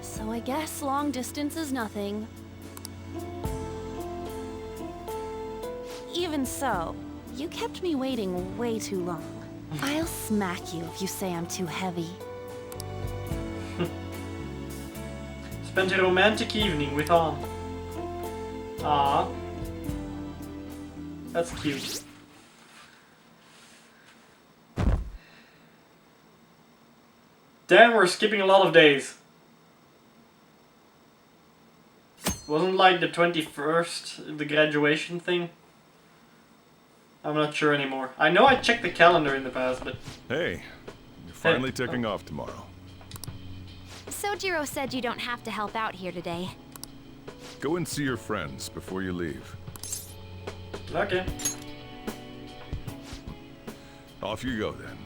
So I guess long distance is nothing. Even so, you kept me waiting way too long. I'll smack you if you say I'm too heavy. Spent a romantic evening with Anne. Ah, that's cute. Damn, we're skipping a lot of days. Wasn't like the 21st, the graduation thing? I'm not sure anymore. I know I checked the calendar in the past, but... Hey, you're finally taking off tomorrow. Sojiro said you don't have to help out here today. Go and see your friends before you leave. Okay. Off you go then.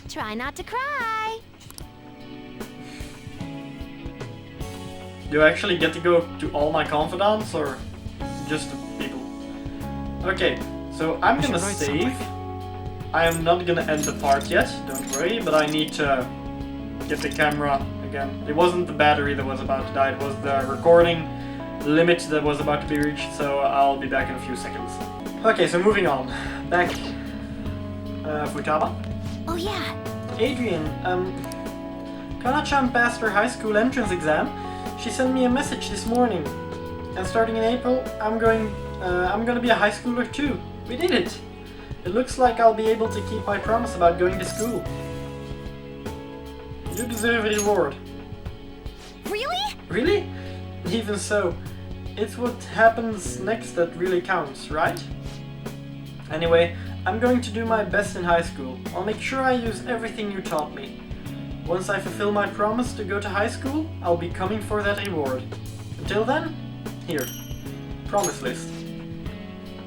Try not to cry. Do I actually get to go to all my confidants or just the people? Okay, so I'm gonna save. I am not gonna end the part yet, don't worry, but I need to get the camera again. It wasn't the battery that was about to die, it was the recording limit that was about to be reached, so I'll be back in a few seconds. Okay, so moving on. Back. Futaba? Oh yeah. Adrian, Kana-chan passed her high school entrance exam. She sent me a message this morning. And starting in April, I'm gonna be a high schooler too. We did it! It looks like I'll be able to keep my promise about going to school. You deserve a reward. Really? Really? Even so, it's what happens next that really counts, right? Anyway, I'm going to do my best in high school. I'll make sure I use everything you taught me. Once I fulfill my promise to go to high school, I'll be coming for that reward. Until then, here. Promise list.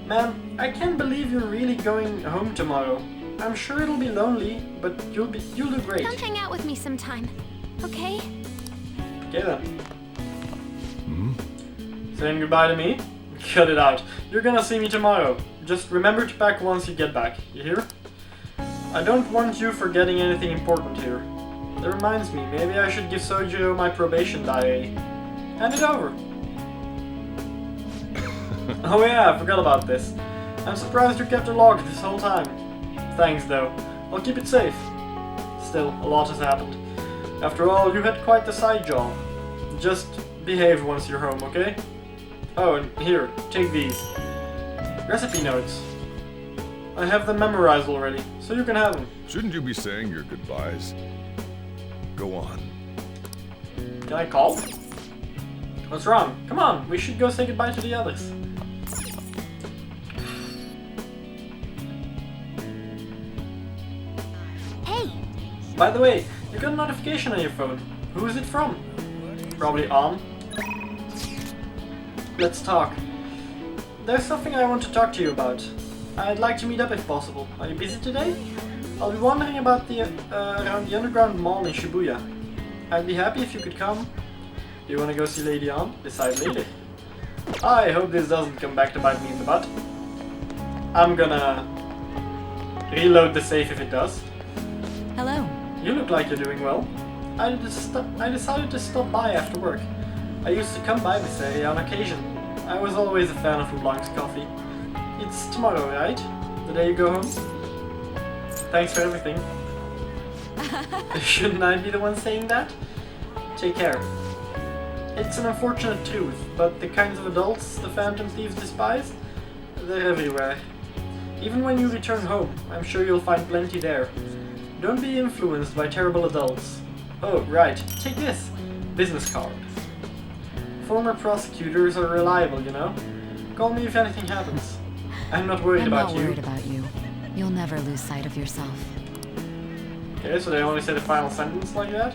Man, I can't believe you're really going home tomorrow. I'm sure it'll be lonely, but you'll do great. Come hang out with me sometime, okay? Okay then. Saying goodbye to me? Cut it out. You're gonna see me tomorrow. Just remember to pack once you get back, you hear? I don't want you forgetting anything important here. That reminds me, maybe I should give Sojiro my probation diary. Hand it over. Oh yeah, I forgot about this. I'm surprised you kept a log this whole time. Thanks though. I'll keep it safe. Still, a lot has happened. After all, you had quite the side job. Just behave once you're home, okay? Oh, and here, take these. Recipe notes. I have them memorized already, so you can have them. Shouldn't you be saying your goodbyes? Go on. Can I call? What's wrong? Come on, we should go say goodbye to the others. Hey! By the way, you got a notification on your phone. Who is it from? Probably Anne. Let's talk. There's something I want to talk to you about. I'd like to meet up if possible. Are you busy today? I'll be wandering about around the underground mall in Shibuya. I'd be happy if you could come. Do you want to go see Lady Anne? Decide later. I hope this doesn't come back to bite me in the butt. I'm gonna reload the safe if it does. Hello. You look like you're doing well. I decided to stop by after work. I used to come by this area on occasion. I was always a fan of LeBlanc's coffee. It's tomorrow, right? The day you go home? Thanks for everything. Shouldn't I be the one saying that? Take care. It's an unfortunate truth, but the kinds of adults the Phantom Thieves despise, they're everywhere. Even when you return home, I'm sure you'll find plenty there. Don't be influenced by terrible adults. Oh, right, take this. Business card. Former prosecutors are reliable, you know? Call me if anything happens. I'm not worried about you. I'm not worried about you. You'll never lose sight of yourself. Okay, so they only say the final sentence like that?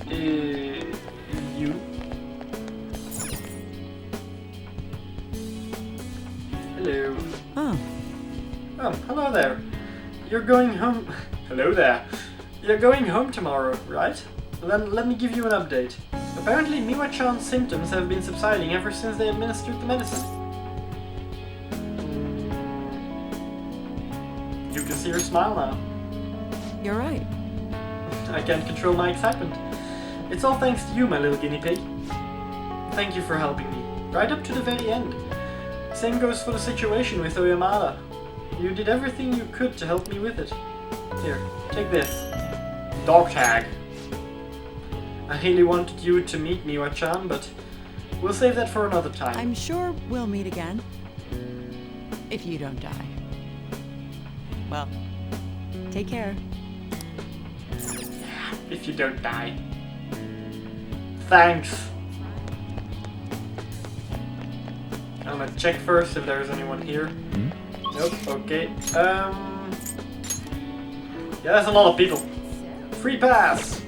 You. Hello. Oh. Oh, hello there. You're going home... Hello there. You're going home tomorrow, right? Then let me give you an update. Apparently Miwa-chan's symptoms have been subsiding ever since they administered the medicine. You can see her smile now. You're right. I can't control my excitement. It's all thanks to you, my little guinea pig. Thank you for helping me, right up to the very end. Same goes for the situation with Oyamada. You did everything you could to help me with it. Here, take this. Dog tag. I really wanted you to meet Miwa-chan, but we'll save that for another time. I'm sure we'll meet again. If you don't die. Well, take care. If you don't die. Thanks. I'm gonna check first if there's anyone here. Nope, okay. Yeah, there's a lot of people. Free pass!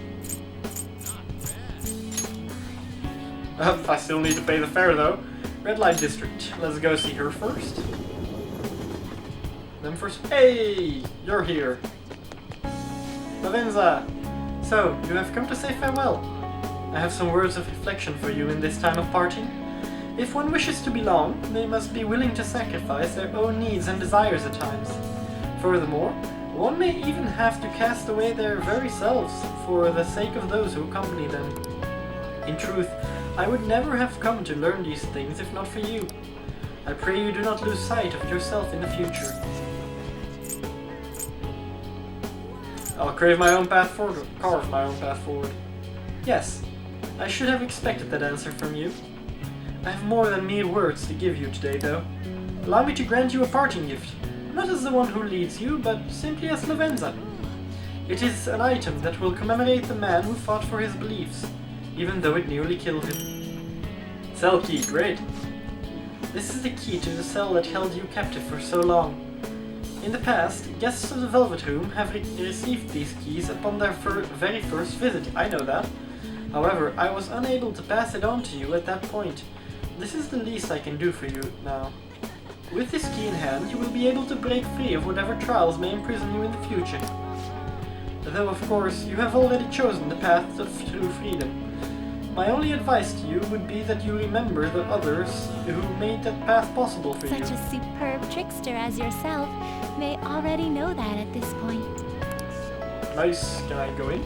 I still need to pay the fare though. Red light district. Let's go see her first. Then first. Hey! You're here. Lavenza! So, you have come to say farewell. I have some words of reflection for you in this time of parting. If one wishes to belong, they must be willing to sacrifice their own needs and desires at times. Furthermore, one may even have to cast away their very selves for the sake of those who accompany them. In truth, I would never have come to learn these things if not for you. I pray you do not lose sight of yourself in the future. I'll crave my own path forward, carve my own path forward. Yes, I should have expected that answer from you. I have more than mere words to give you today, though. Allow me to grant you a parting gift, not as the one who leads you, but simply as Lavenza. It is an item that will commemorate the man who fought for his beliefs, even though it nearly killed him. Cell key, great. This is the key to the cell that held you captive for so long. In the past, guests of the Velvet Room have received these keys upon their very first visit, I know that. However, I was unable to pass it on to you at that point. This is the least I can do for you now. With this key in hand, you will be able to break free of whatever trials may imprison you in the future. Though, of course, you have already chosen the path of true freedom. My only advice to you would be that you remember the others who made that path possible for you. Such a superb trickster as yourself may already know that at this point. Nice. Can I go in?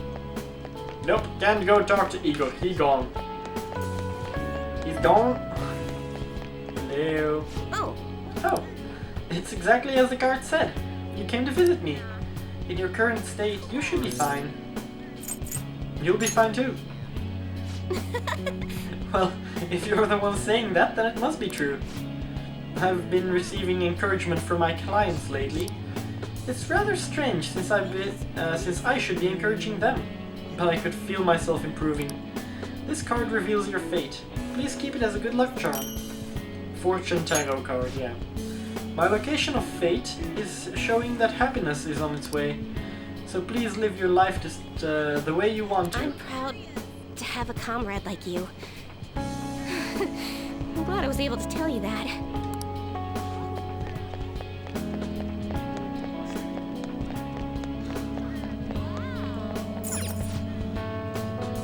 Nope, can't go talk to Igor. He's gone. He's gone? Hello. Oh, it's exactly as the card said. You came to visit me. In your current state, you should be fine. You'll be fine too. Well, if you're the one saying that, then it must be true. I've been receiving encouragement from my clients lately. It's rather strange since I should be encouraging them, but I could feel myself improving. This card reveals your fate. Please keep it as a good luck charm. Fortune tarot card, yeah. My location of fate is showing that happiness is on its way. So please live your life just the way you want to. I'm proud to have a comrade like you. I'm glad I was able to tell you that.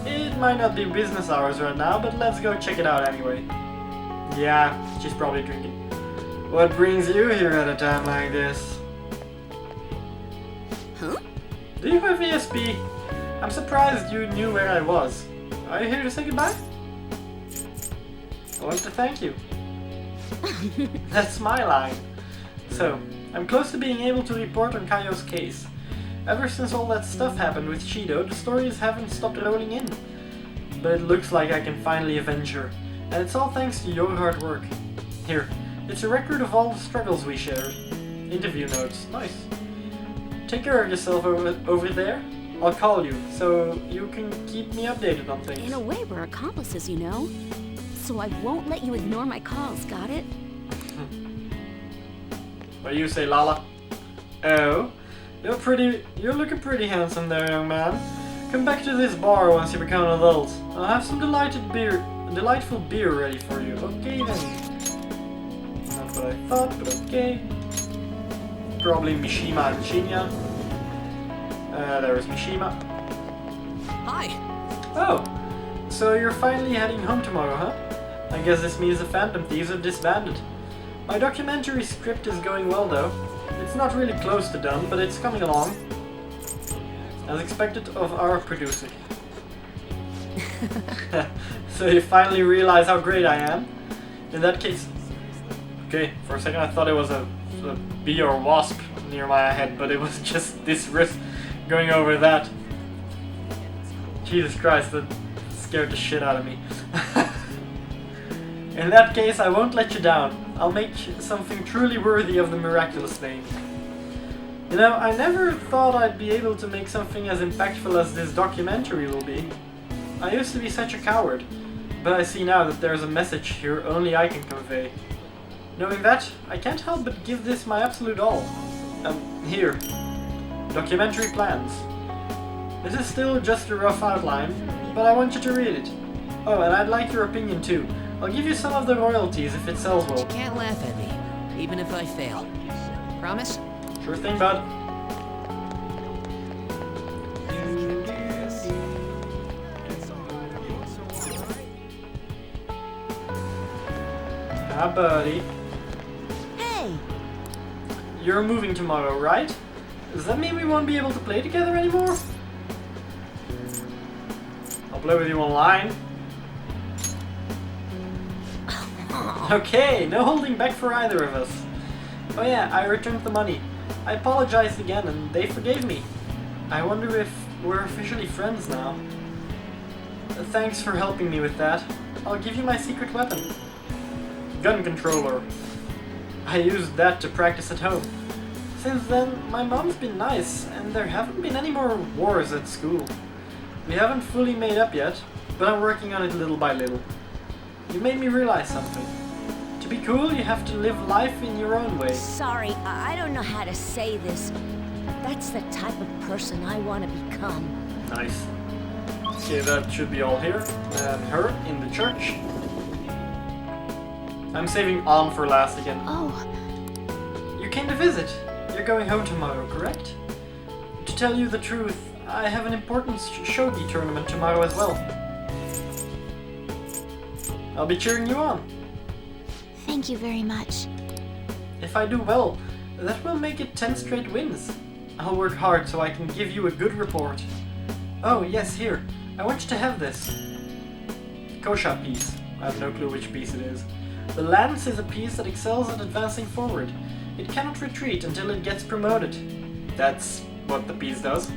It might not be business hours right now, but let's go check it out anyway. Yeah, she's probably drinking. What brings you here at a time like this? Huh? Do you have ESP? I'm surprised you knew where I was. Are you here to say goodbye? I want to thank you. That's my line. So, I'm close to being able to report on Kaio's case. Ever since all that stuff happened with Shido, the stories haven't stopped rolling in. But it looks like I can finally avenge her. And it's all thanks to your hard work. Here, it's a record of all the struggles we shared. Interview notes, nice. Take care of yourself over there. I'll call you, so you can keep me updated on things. In a way, we're accomplices, you know? So I won't let you ignore my calls, got it? What do you say, Lala? Oh, you're looking pretty handsome there, young man. Come back to this bar once you become an adult. I'll have some delightful beer ready for you. Okay then. Not what I thought, but okay. Probably Mishima and Shinya. There is Mishima. Hi. Oh, so you're finally heading home tomorrow, huh? I guess this means the Phantom Thieves have disbanded. My documentary script is going well though. It's not really close to done, but it's coming along. As expected of our producer. So you finally realize how great I am? In that case... Okay, for a second I thought it was a bee or wasp near my head, but it was just this wrist going over that. Jesus Christ, the scared the shit out of me. In that case, I won't let you down. I'll make something truly worthy of the miraculous name. You know, I never thought I'd be able to make something as impactful as this documentary will be. I used to be such a coward, but I see now that there's a message here only I can convey. Knowing that, I can't help but give this my absolute all. Here. Documentary plans. This is still just a rough outline, but I want you to read it. Oh, and I'd like your opinion too. I'll give you some of the royalties if it sells well. You can't laugh at me, even if I fail. Promise? Sure thing, bud. Ah, buddy. Hey! You're moving tomorrow, right? Does that mean we won't be able to play together anymore? I'll play with you online. Okay, no holding back for either of us. Oh yeah, I returned the money. I apologized again and they forgave me. I wonder if we're officially friends now. Thanks for helping me with that. I'll give you my secret weapon. Gun controller. I used that to practice at home. Since then, my mom's been nice, and there haven't been any more wars at school. We haven't fully made up yet, but I'm working on it little by little. You made me realize something. To be cool, you have to live life in your own way. Sorry, I don't know how to say this. That's the type of person I want to become. Nice. Okay, that should be all here. And her in the church. I'm saving on for last again. Oh. You came to visit. You're going home tomorrow, correct? To tell you the truth, I have an important shogi tournament tomorrow as well. I'll be cheering you on. Thank you very much. If I do well, that will make it 10 straight wins. I'll work hard so I can give you a good report. Oh, yes, here. I want you to have this. Kosha piece. I have no clue which piece it is. The lance is a piece that excels at advancing forward. It cannot retreat until it gets promoted. That's what the piece does.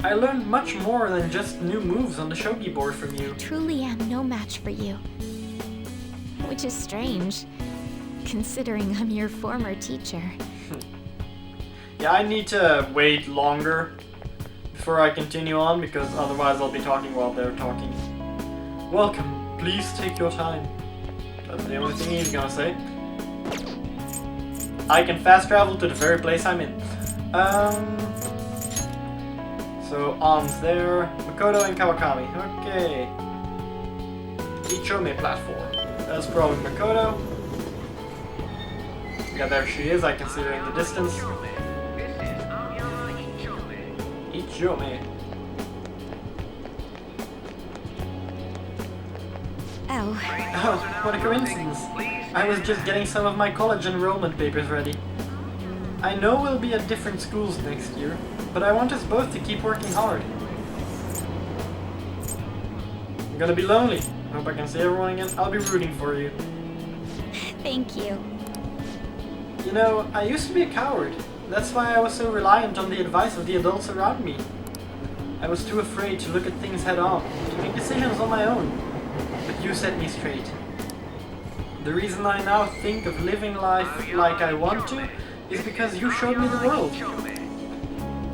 I learned much more than just new moves on the shogi board from you. Truly am no match for you. Which is strange, considering I'm your former teacher. Yeah, I need to wait longer before I continue on, because otherwise I'll be talking while they're talking. Welcome, please take your time. That's the only thing he's gonna say. I can fast travel to the very place I'm in. So On's there, Makoto and Kawakami. Okay. Ichome platform. That's probably Makoto. Yeah, there she is, I can see her in the distance. Ichome. Oh, what a coincidence. I was just getting some of my college enrollment papers ready. I know we'll be at different schools next year, but I want us both to keep working hard. I'm gonna be lonely. Hope I can see everyone again. I'll be rooting for you. Thank you. You know, I used to be a coward. That's why I was so reliant on the advice of the adults around me. I was too afraid to look at things head on, to make decisions on my own. But you set me straight. The reason I now think of living life like I want to is because you showed me the world.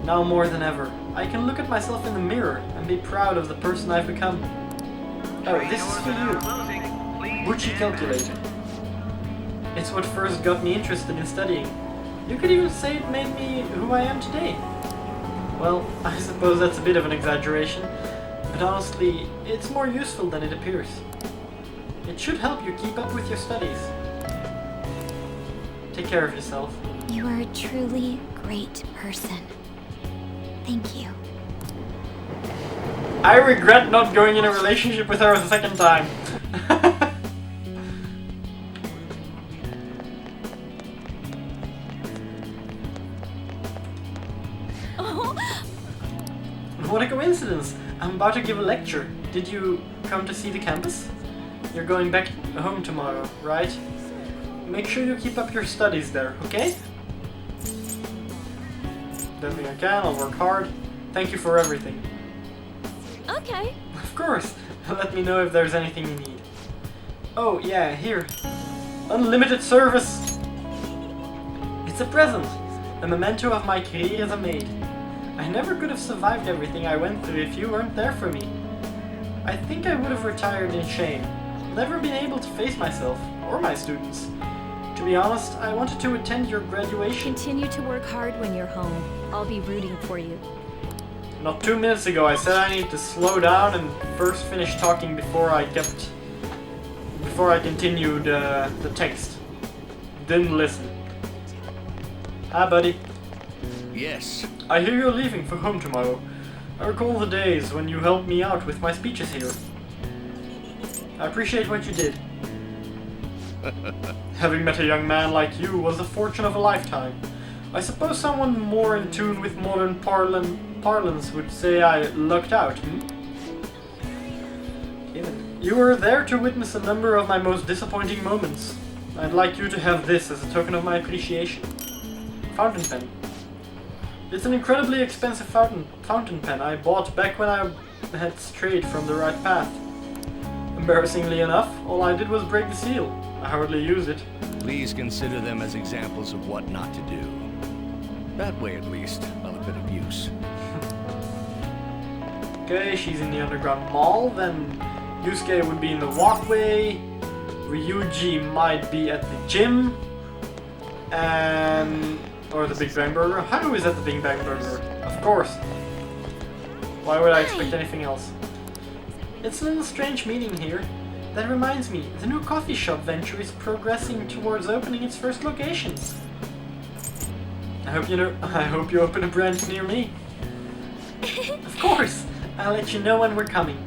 Now more than ever, I can look at myself in the mirror and be proud of the person I've become. Oh, this is for you. Buchi Calculator. It's what first got me interested in studying. You could even say it made me who I am today. Well, I suppose that's a bit of an exaggeration, but honestly, it's more useful than it appears. It should help you keep up with your studies. Take care of yourself. You are a truly great person. Thank you. I regret not going in a relationship with her a second time. What a coincidence! I'm about to give a lecture. Did you come to see the campus? You're going back home tomorrow, right? Make sure you keep up your studies there, okay? Everything I can, I'll work hard. Thank you for everything. Okay. Of course. Let me know if there's anything you need. Oh, yeah, here. Unlimited service! It's a present. A memento of my career as a maid. I never could have survived everything I went through if you weren't there for me. I think I would have retired in shame. Never been able to face myself, or my students. To be honest, I wanted to attend your graduation. Continue to work hard when you're home. I'll be rooting for you. Not 2 minutes ago I said I need to slow down and first finish talking before I continued the text. Didn't listen. Hi, buddy. Yes. I hear you're leaving for home tomorrow. I recall the days when you helped me out with my speeches here. I appreciate what you did. Having met a young man like you was the fortune of a lifetime. I suppose someone more in tune with modern parlance would say I lucked out, You were there to witness a number of my most disappointing moments. I'd like you to have this as a token of my appreciation. Fountain pen. It's an incredibly expensive fountain pen I bought back when I had strayed from the right path. Embarrassingly enough, all I did was break the seal. I hardly use it. Please consider them as examples of what not to do. That way, at least, on a bit of use. Okay, she's in the underground mall, then Yusuke would be in the walkway, Ryuji might be at the gym, or the Big Bang Burger. Haru is at the Big Bang Burger, of course. Why would I expect anything else? It's a little strange meeting here. That reminds me, the new coffee shop venture is progressing towards opening its first location. I hope you open a branch near me. Of course! I'll let you know when we're coming.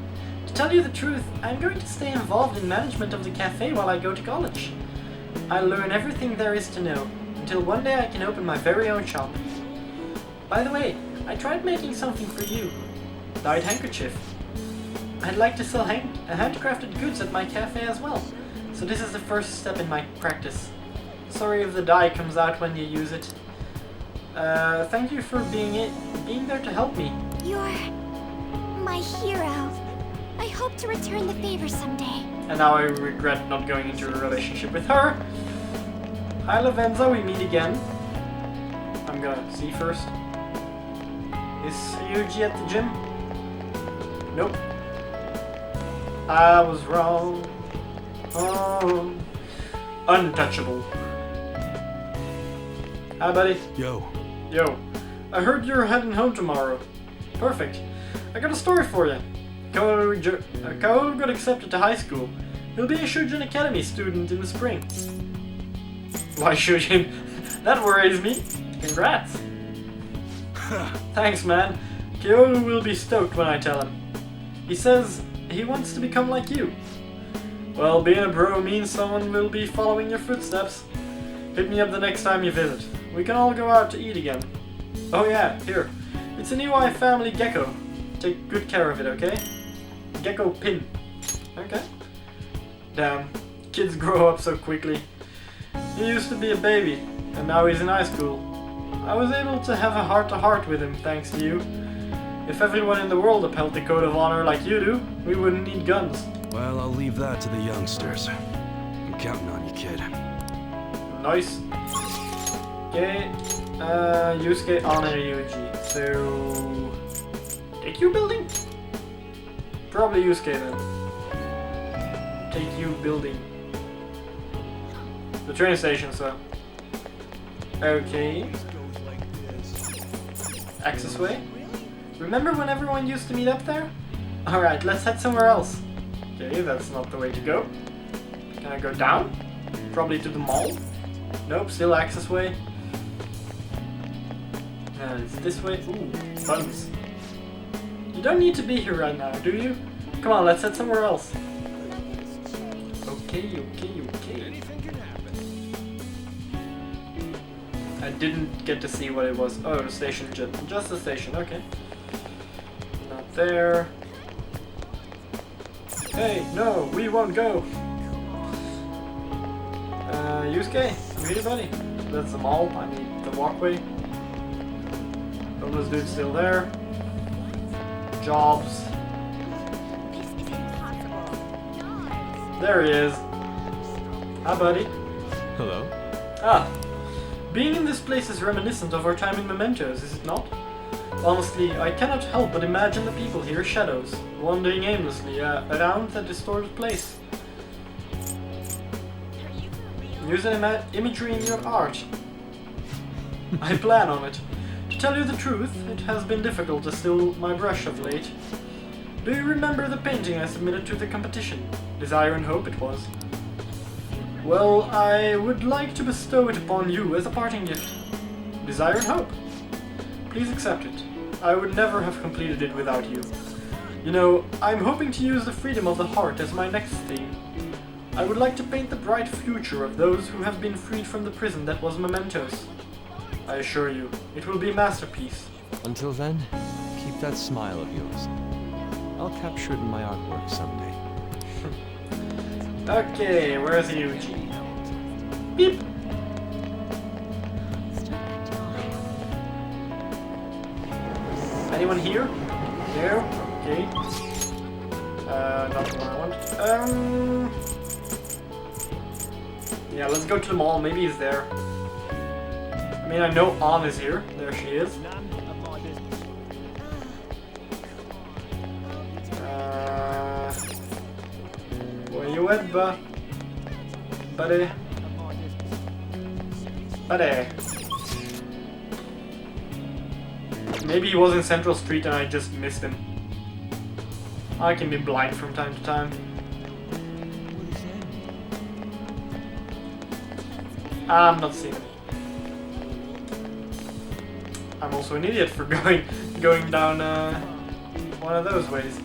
To tell you the truth, I'm going to stay involved in management of the cafe while I go to college. I'll learn everything there is to know, until one day I can open my very own shop. By the way, I tried making something for you. Dyed handkerchief. I'd like to sell handcrafted goods at my cafe as well, so this is the first step in my practice. Sorry if the dye comes out when you use it. Thank you for being there to help me. You're my hero. I hope to return the favor someday. And now I regret not going into a relationship with her. Hi Lavenza, we meet again. I'm gonna see first. Is Yuji at the gym? Nope. I was wrong. Oh. Untouchable. Hi buddy. Yo. Yo. I heard you're heading home tomorrow. Perfect. I got a story for you. Kaoru got accepted to high school. He'll be a Shujin Academy student in the spring. Why Shujin? That worries me. Congrats. Thanks, man. Kaoru will be stoked when I tell him. He says he wants to become like you. Well, being a bro means someone will be following your footsteps. Hit me up the next time you visit. We can all go out to eat again. Oh yeah, here. It's a Niwai family gecko. Take good care of it, okay? Gecko pin. Okay. Damn, kids grow up so quickly. He used to be a baby, and now he's in high school. I was able to have a heart-to-heart with him thanks to you. If everyone in the world upheld the code of honor like you do, we wouldn't need guns. Well, I'll leave that to the youngsters. I'm counting on you, kid. Nice. Okay, Yusuke honor Yuji. So... Take you building? Probably Yusuke then. Take you building. The train station, so. Okay. Access way? Remember when everyone used to meet up there? Alright, let's head somewhere else. Okay, that's not the way to go. Can I go down? Probably to the mall? Nope, still access way. It's this way. Ooh, buttons. You don't need to be here right now, do you? Come on, let's head somewhere else. Okay. I didn't get to see what it was. Oh, the station, just the station, okay. Not there. Hey, no, we won't go. Yusuke, I'm here, buddy. That's the mall, I mean the walkway. Homeless dude's still there. Jobs. There he is. Hi, buddy. Hello? Ah. Being in this place is reminiscent of our time in Mementos, is it not? Honestly, I cannot help but imagine the people here shadows, wandering aimlessly around that distorted place. Use an imagery in your art. I plan on it. To tell you the truth, it has been difficult to still my brush of late. Do you remember the painting I submitted to the competition? Desire and Hope it was. Well, I would like to bestow it upon you as a parting gift. Desire and Hope. Please accept it. I would never have completed it without you. You know, I'm hoping to use the freedom of the heart as my next theme. I would like to paint the bright future of those who have been freed from the prison that was Mementos. I assure you, it will be a masterpiece. Until then, keep that smile of yours. I'll capture it in my artwork someday. Okay, where's Yuji? Beep! Anyone here? No? Okay. Not what I want. Yeah, let's go to the mall. Maybe he's there. I mean, I know Ann is here. There she is. Where you at, buddy? Buddy. Maybe he was in Central Street and I just missed him. I can be blind from time to time. I'm not seeing him. I'm also an idiot for going down one of those ways.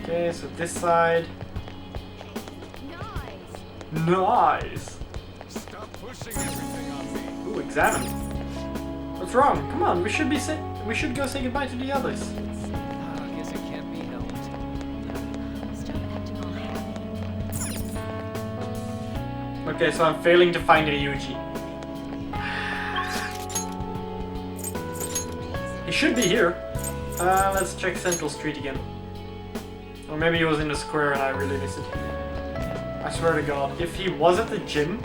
Okay, so this side. Nice. Stop pushing everything on me. Ooh, examine. What's wrong? Come on, we should go say goodbye to the others. I guess it can't be helped. Okay, so I'm failing to find Ryuji. He should be here. Let's check Central Street again. Or maybe he was in the square and I really missed it. I swear to God, if he was at the gym,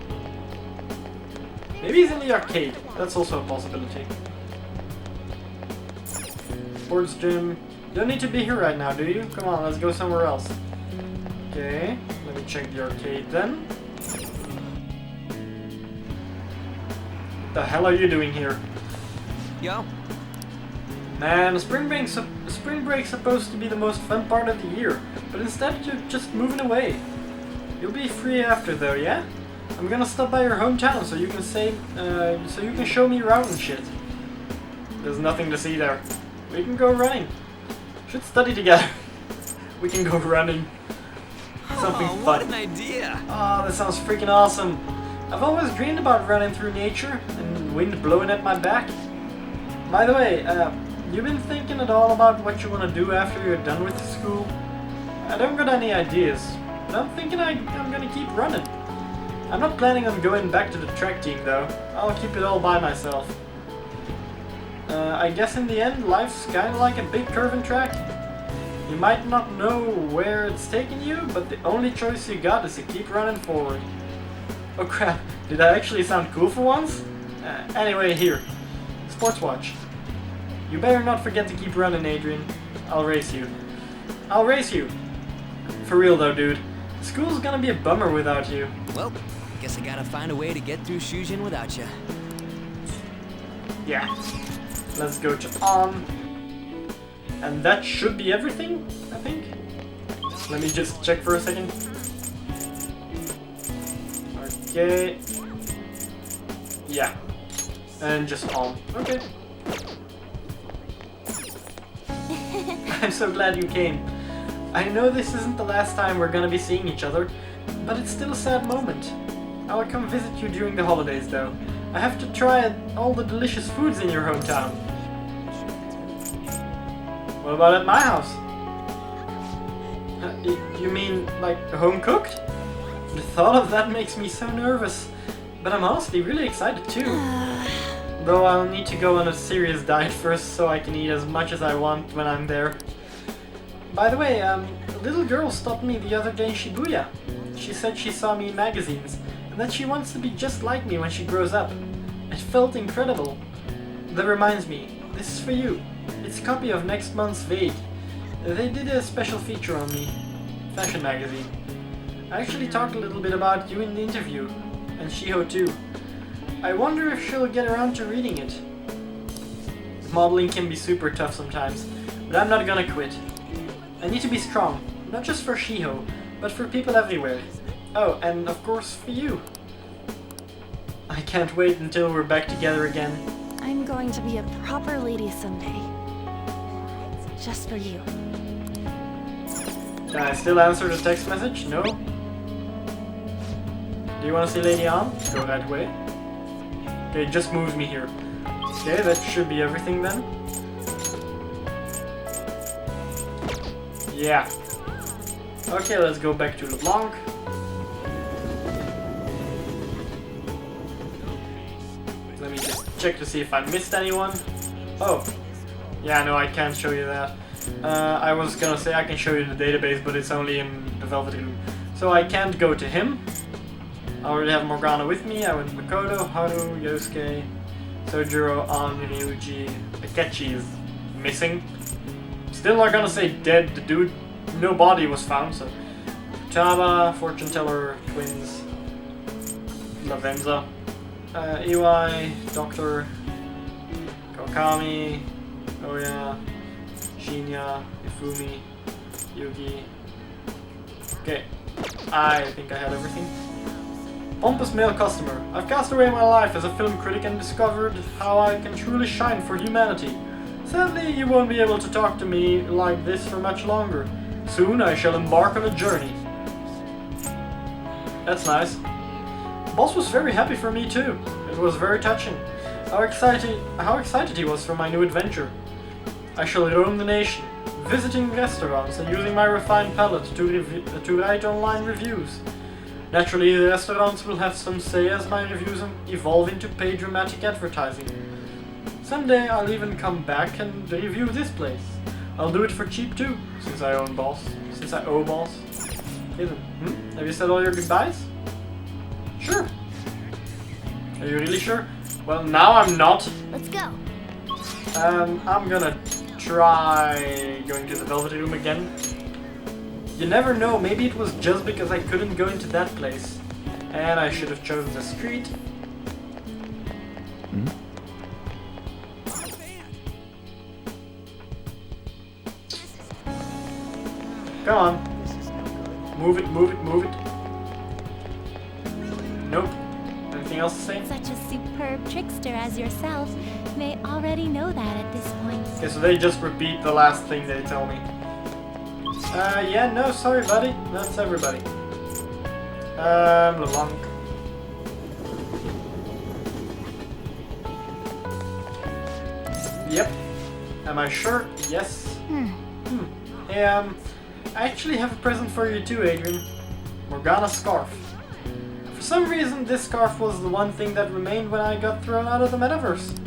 maybe he's in the arcade. That's also a possibility. Sports gym. Don't need to be here right now, do you? Come on, let's go somewhere else. Okay, let me check the arcade then. What the hell are you doing here? Yo. Man, spring break's supposed to be the most fun part of the year, but instead you're just moving away. You'll be free after though, yeah? I'm gonna stop by your hometown so you can show me around and shit. There's nothing to see there. We can go running. Should study together. We can go running. Something fun. What an idea! Oh, that sounds freaking awesome. I've always dreamed about running through nature and wind blowing at my back. By the way, you been thinking at all about what you want to do after you're done with school? I don't got any ideas, but I'm thinking I'm gonna keep running. I'm not planning on going back to the track team though. I'll keep it all by myself. I guess in the end, life's kinda like a big curving track. You might not know where it's taking you, but the only choice you got is to keep running forward. Oh crap, did that actually sound cool for once? Anyway, here. Sports watch. You better not forget to keep running, Adrian. I'll race you. I'll race you! For real though, dude. School's gonna be a bummer without you. Well, guess I gotta find a way to get through Shujin without you. Yeah. Let's go to on. And that should be everything, I think. Let me just check for a second. Okay. Yeah. And just on. Okay. I'm so glad you came. I know this isn't the last time we're gonna be seeing each other, but it's still a sad moment. I'll come visit you during the holidays though. I have to try all the delicious foods in your hometown. What about at my house? You mean like home cooked? The thought of that makes me so nervous, but I'm honestly really excited too. Though I'll need to go on a serious diet first so I can eat as much as I want when I'm there. by the way, a little girl stopped me the other day in Shibuya. She said she saw me in magazines, and that she wants to be just like me when she grows up. It felt incredible. That reminds me, this is for you. It's a copy of next month's Vague. They did a special feature on me. Fashion magazine. I actually talked a little bit about you in the interview, and Shiho too. I wonder if she'll get around to reading it. Modeling can be super tough sometimes, but I'm not gonna quit. I need to be strong, not just for Shiho, but for people everywhere. Oh, and of course for you. I can't wait until we're back together again. I'm going to be a proper lady someday. Just for you. Can I still answer the text message? No? Do you want to see Lady On? Go that way. Okay, it just moves me here. Okay, that should be everything then. Yeah. Okay, let's go back to LeBlanc. Let me just check to see if I missed anyone. Oh. Yeah, no, I can't show you that. I was gonna say I can show you the database, but it's only in the Velvet Room. So I can't go to him. I already have Morgana with me. I went to Makoto, Haru, Yosuke, Sojiro, An, Ryuji. Akechi is missing. Still not gonna say dead. The dude, no body was found, so. Futaba, Fortune Teller, Twins, Lavenza, Iwai, Doctor, Kokami, Oya, Shinya, Ifumi, Yugi. Okay, I think I had everything. Pompous male customer. I've cast away my life as a film critic and discovered how I can truly shine for humanity. Sadly, you won't be able to talk to me like this for much longer. Soon I shall embark on a journey. That's nice. Boss was very happy for me too. It was very touching. How excited he was for my new adventure. I shall roam the nation, visiting restaurants and using my refined palate to write online reviews. Naturally, the restaurants will have some say as my reviews evolve into paid dramatic advertising. Someday I'll even come back and review this place. I'll do it for cheap too, since I own Boss. Since I owe Boss. Okay then. Have you said all your goodbyes? Sure. Are you really sure? Well, now I'm not. Let's go. I'm gonna try going to the Velvet Room again. You never know, maybe it was just because I couldn't go into that place. And I should have chosen the street. Come on. Move it, move it, move it. Nope. Anything else to say? Such a superb trickster as yourself may already know that at this point. Okay, so they just repeat the last thing they tell me. Yeah, no, sorry buddy. That's everybody. LeBlanc. Yep. Am I sure? Yes. Hey, I actually have a present for you too, Adrian. Morgana's scarf. For some reason, this scarf was the one thing that remained when I got thrown out of the metaverse.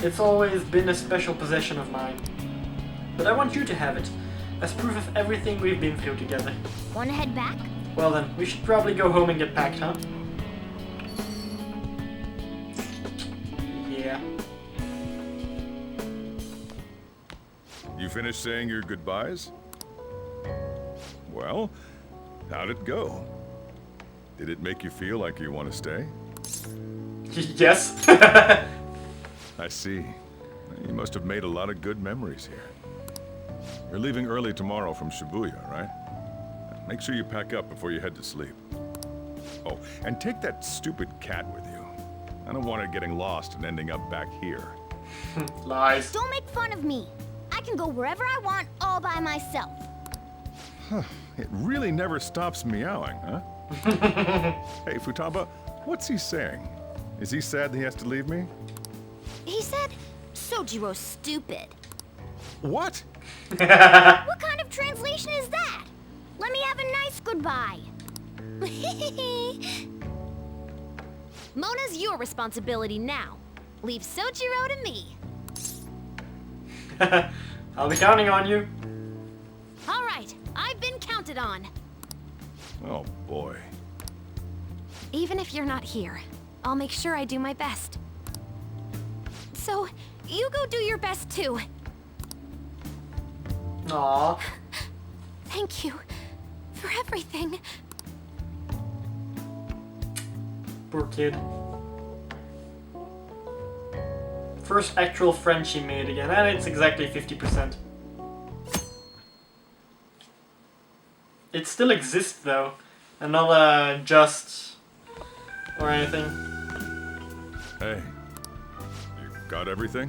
It's always been a special possession of mine. But I want you to have it, as proof of everything we've been through together. Wanna head back? Well then, we should probably go home and get packed, huh? Yeah. You finished saying your goodbyes? Well, how'd it go? Did it make you feel like you want to stay? Yes. I see. You must have made a lot of good memories here. You're leaving early tomorrow from Shibuya, right? Make sure you pack up before you head to sleep. Oh, and take that stupid cat with you. I don't want it getting lost and ending up back here. Lies. Don't make fun of me. I can go wherever I want all by myself. It really never stops meowing, huh? Hey, Futaba, what's he saying? Is he sad he has to leave me? He said, Sojiro's stupid. What? What kind of translation is that? Let me have a nice goodbye. Mona's your responsibility now. Leave Sojiro to me. I'll be counting on you. counted on. Oh, boy. Even if you're not here, I'll make sure I do my best. So, you go do your best too. Aww. Thank you for everything. Poor kid. First actual friend she made again, and it's exactly 50%. It still exists though, and not just or anything. Hey, you got everything?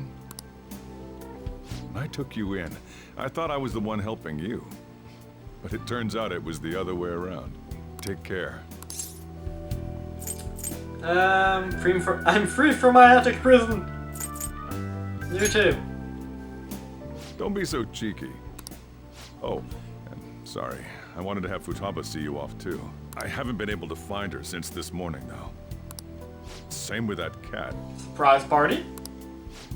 When I took you in, I thought I was the one helping you. But it turns out it was the other way around. Take care. I'm free from my attic prison. You too. Don't be so cheeky. Oh, and sorry. I wanted to have Futaba see you off too. I haven't been able to find her since this morning though. Same with that cat. Surprise party?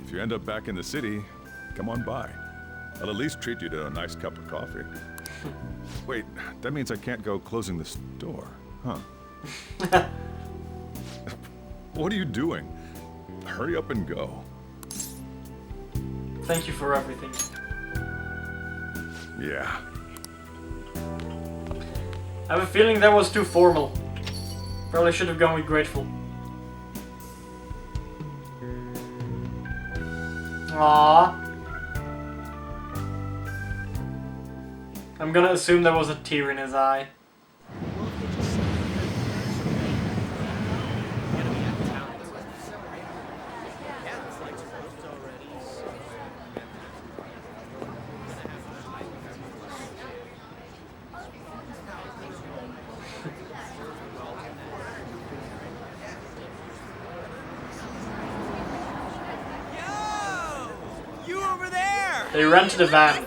If you end up back in the city, come on by. I'll at least treat you to a nice cup of coffee. Wait, that means I can't go closing the store, huh? What are you doing? Hurry up and go. Thank you for everything. Yeah. I have a feeling that was too formal. Probably should have gone with grateful. Aww. I'm gonna assume there was a tear in his eye. They rented a van.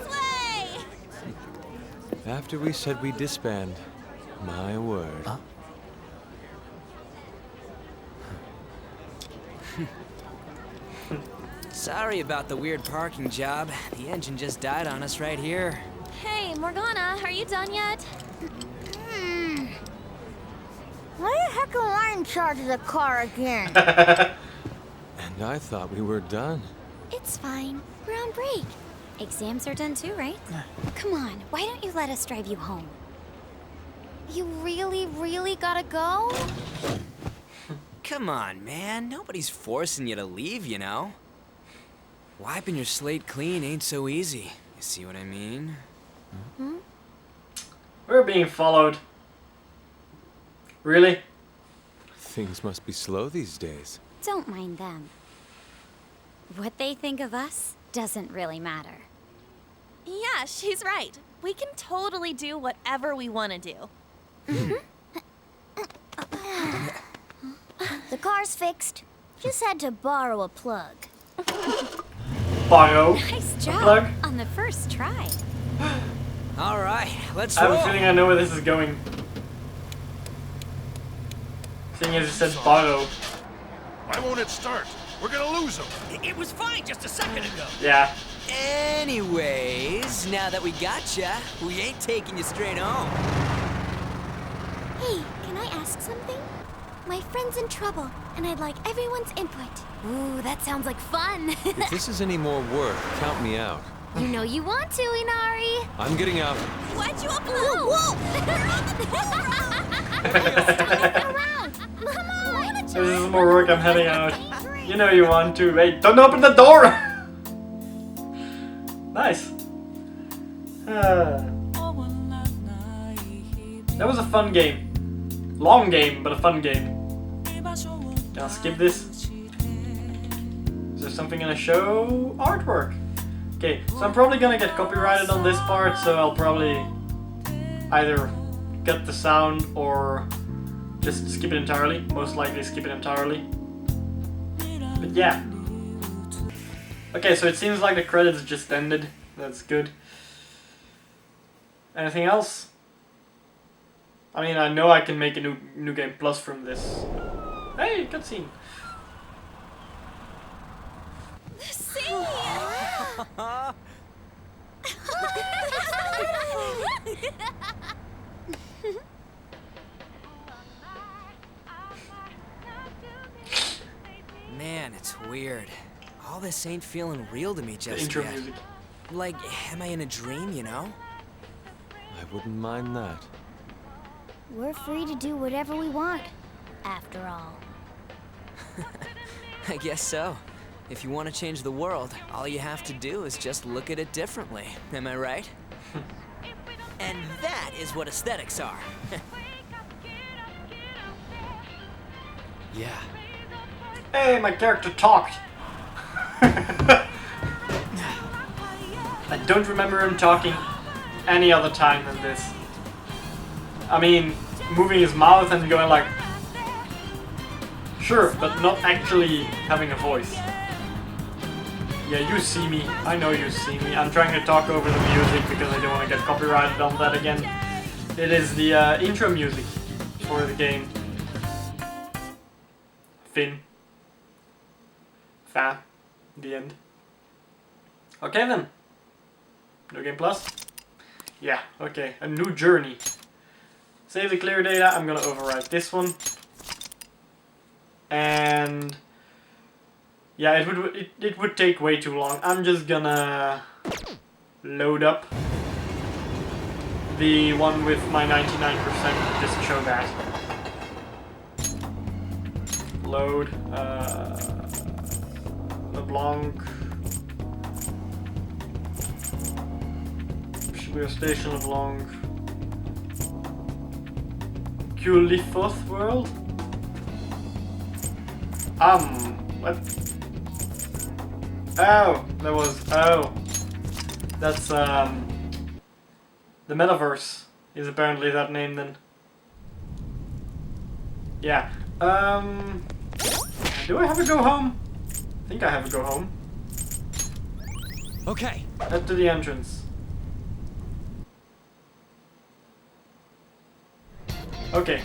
After we said we'd disband, my word. Sorry about the weird parking job. The engine just died on us right here. Hey, Morgana, are you done yet? Why the heck am I in charge of the car again? And I thought we were done. It's fine. We're on break. Exams are done too, right? Come on, why don't you let us drive you home? You really, really gotta go? Come on, man. Nobody's forcing you to leave, you know? Wiping your slate clean ain't so easy. You see what I mean? Hmm? We're being followed. Really? Things must be slow these days. Don't mind them. What they think of us doesn't really matter. Yeah, she's right. We can totally do whatever we want to do. The car's fixed. Just had to borrow a plug. Borrow. Nice a job plug. on the first try. All right, let's I roll. have a feeling I know where this is going. Seeing as it says borrow. Why won't it start? We're gonna lose him. It was fine just a second ago. Yeah. Anyways, now that we gotcha, we ain't taking you straight home. Hey, can I ask something? My friend's in trouble, and I'd like everyone's input. Ooh, that sounds like fun. If this is any more work, count me out. You know you want to, Inari. I'm getting out. Why'd you upload? This is more work, I'm heading out. You know you want to. Hey, don't open the door! Nice. That was a fun game. Long game, but a fun game. I'll skip this. Is there something in a show? Artwork. Okay, so I'm probably gonna get copyrighted on this part, so I'll probably either cut the sound or just skip it entirely. Most likely skip it entirely. But yeah. Okay, so it seems like the credits just ended. That's good. Anything else? I mean, I know I can make a new game plus from this. Hey, cutscene. See? this ain't feeling real to me just intro yet. music. Like, am I in a dream, you know? I wouldn't mind that. We're free to do whatever we want, after all. I guess so. If you want to change the world, all you have to do is just look at it differently. Am I right? And that is what aesthetics are. Yeah. Hey, my character talked. I don't remember him talking any other time than this. I mean, moving his mouth and going like, sure, but not actually having a voice. Yeah, you see me. I know you see me. I'm trying to talk over the music because I don't want to get copyrighted on that again. It is the intro music for the game. Fin. Fa. The end. Okay then. No Game Plus? Yeah, okay. A new journey. Save the clear data. I'm gonna overwrite this one. And yeah, it would take way too long. I'm just gonna load up the one with my 99% just to show that. Load LeBlanc Shibuya Station LeBlanc Culifoth World. What? Oh, that was, that's, the metaverse is apparently that name then. Yeah, do I have a go home? I think I have a go home. Okay. Head to the entrance. Okay.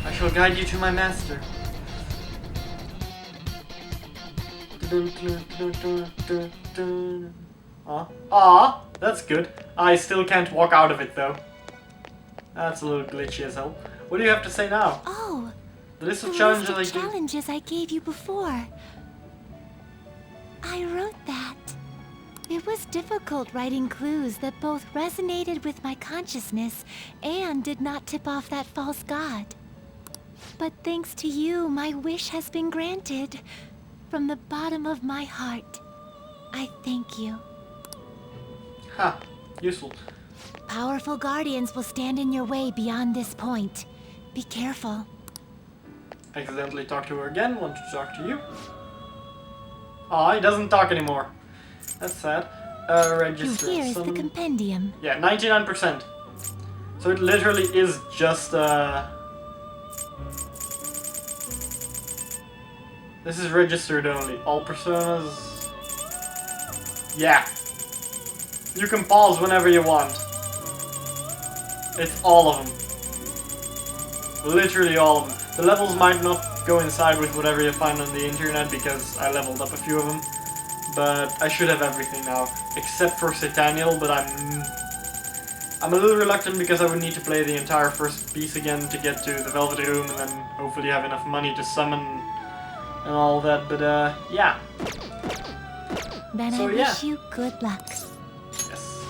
I shall guide you to my master. Ah, that's good. I still can't walk out of it though. That's a little glitchy as hell. What do you have to say now? Oh, the list of challenges I gave you before. I wrote that. It was difficult writing clues that both resonated with my consciousness and did not tip off that false god. But thanks to you, my wish has been granted. From the bottom of my heart, I thank you. Ha, useful. Powerful guardians will stand in your way beyond this point. Be careful. Accidentally talked to her again, want to talk to you. Aw, he doesn't talk anymore. That's sad. Register. Here is the compendium. Yeah, 99%. So it literally is just, this is registered only. All personas... Yeah. You can pause whenever you want. It's all of them. Literally all of them. The levels might not coincide with whatever you find on the internet because I leveled up a few of them. But I should have everything now. Except for Sataniel, but I'm a little reluctant because I would need to play the entire first piece again to get to the Velvet Room and then hopefully have enough money to summon and all that, but yeah. Then I wish you good luck. Yes.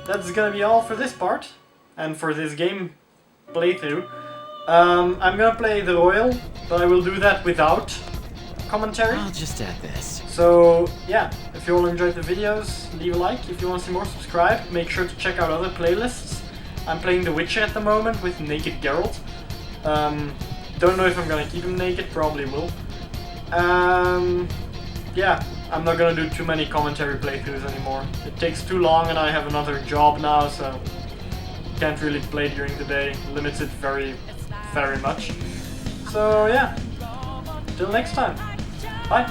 That's gonna be all for this part, and for this game playthrough. I'm gonna play the Royal, but I will do that without commentary. I'll just add this. So, yeah, if you all enjoyed the videos, leave a like. If you want to see more, subscribe. Make sure to check out other playlists. I'm playing The Witcher at the moment with Naked Geralt. Don't know if I'm gonna keep him naked, probably will. Yeah, I'm not gonna do too many commentary playthroughs anymore. It takes too long and I have another job now, so can't really play during the day. Limits it very, very much. So yeah, till next time. Bye.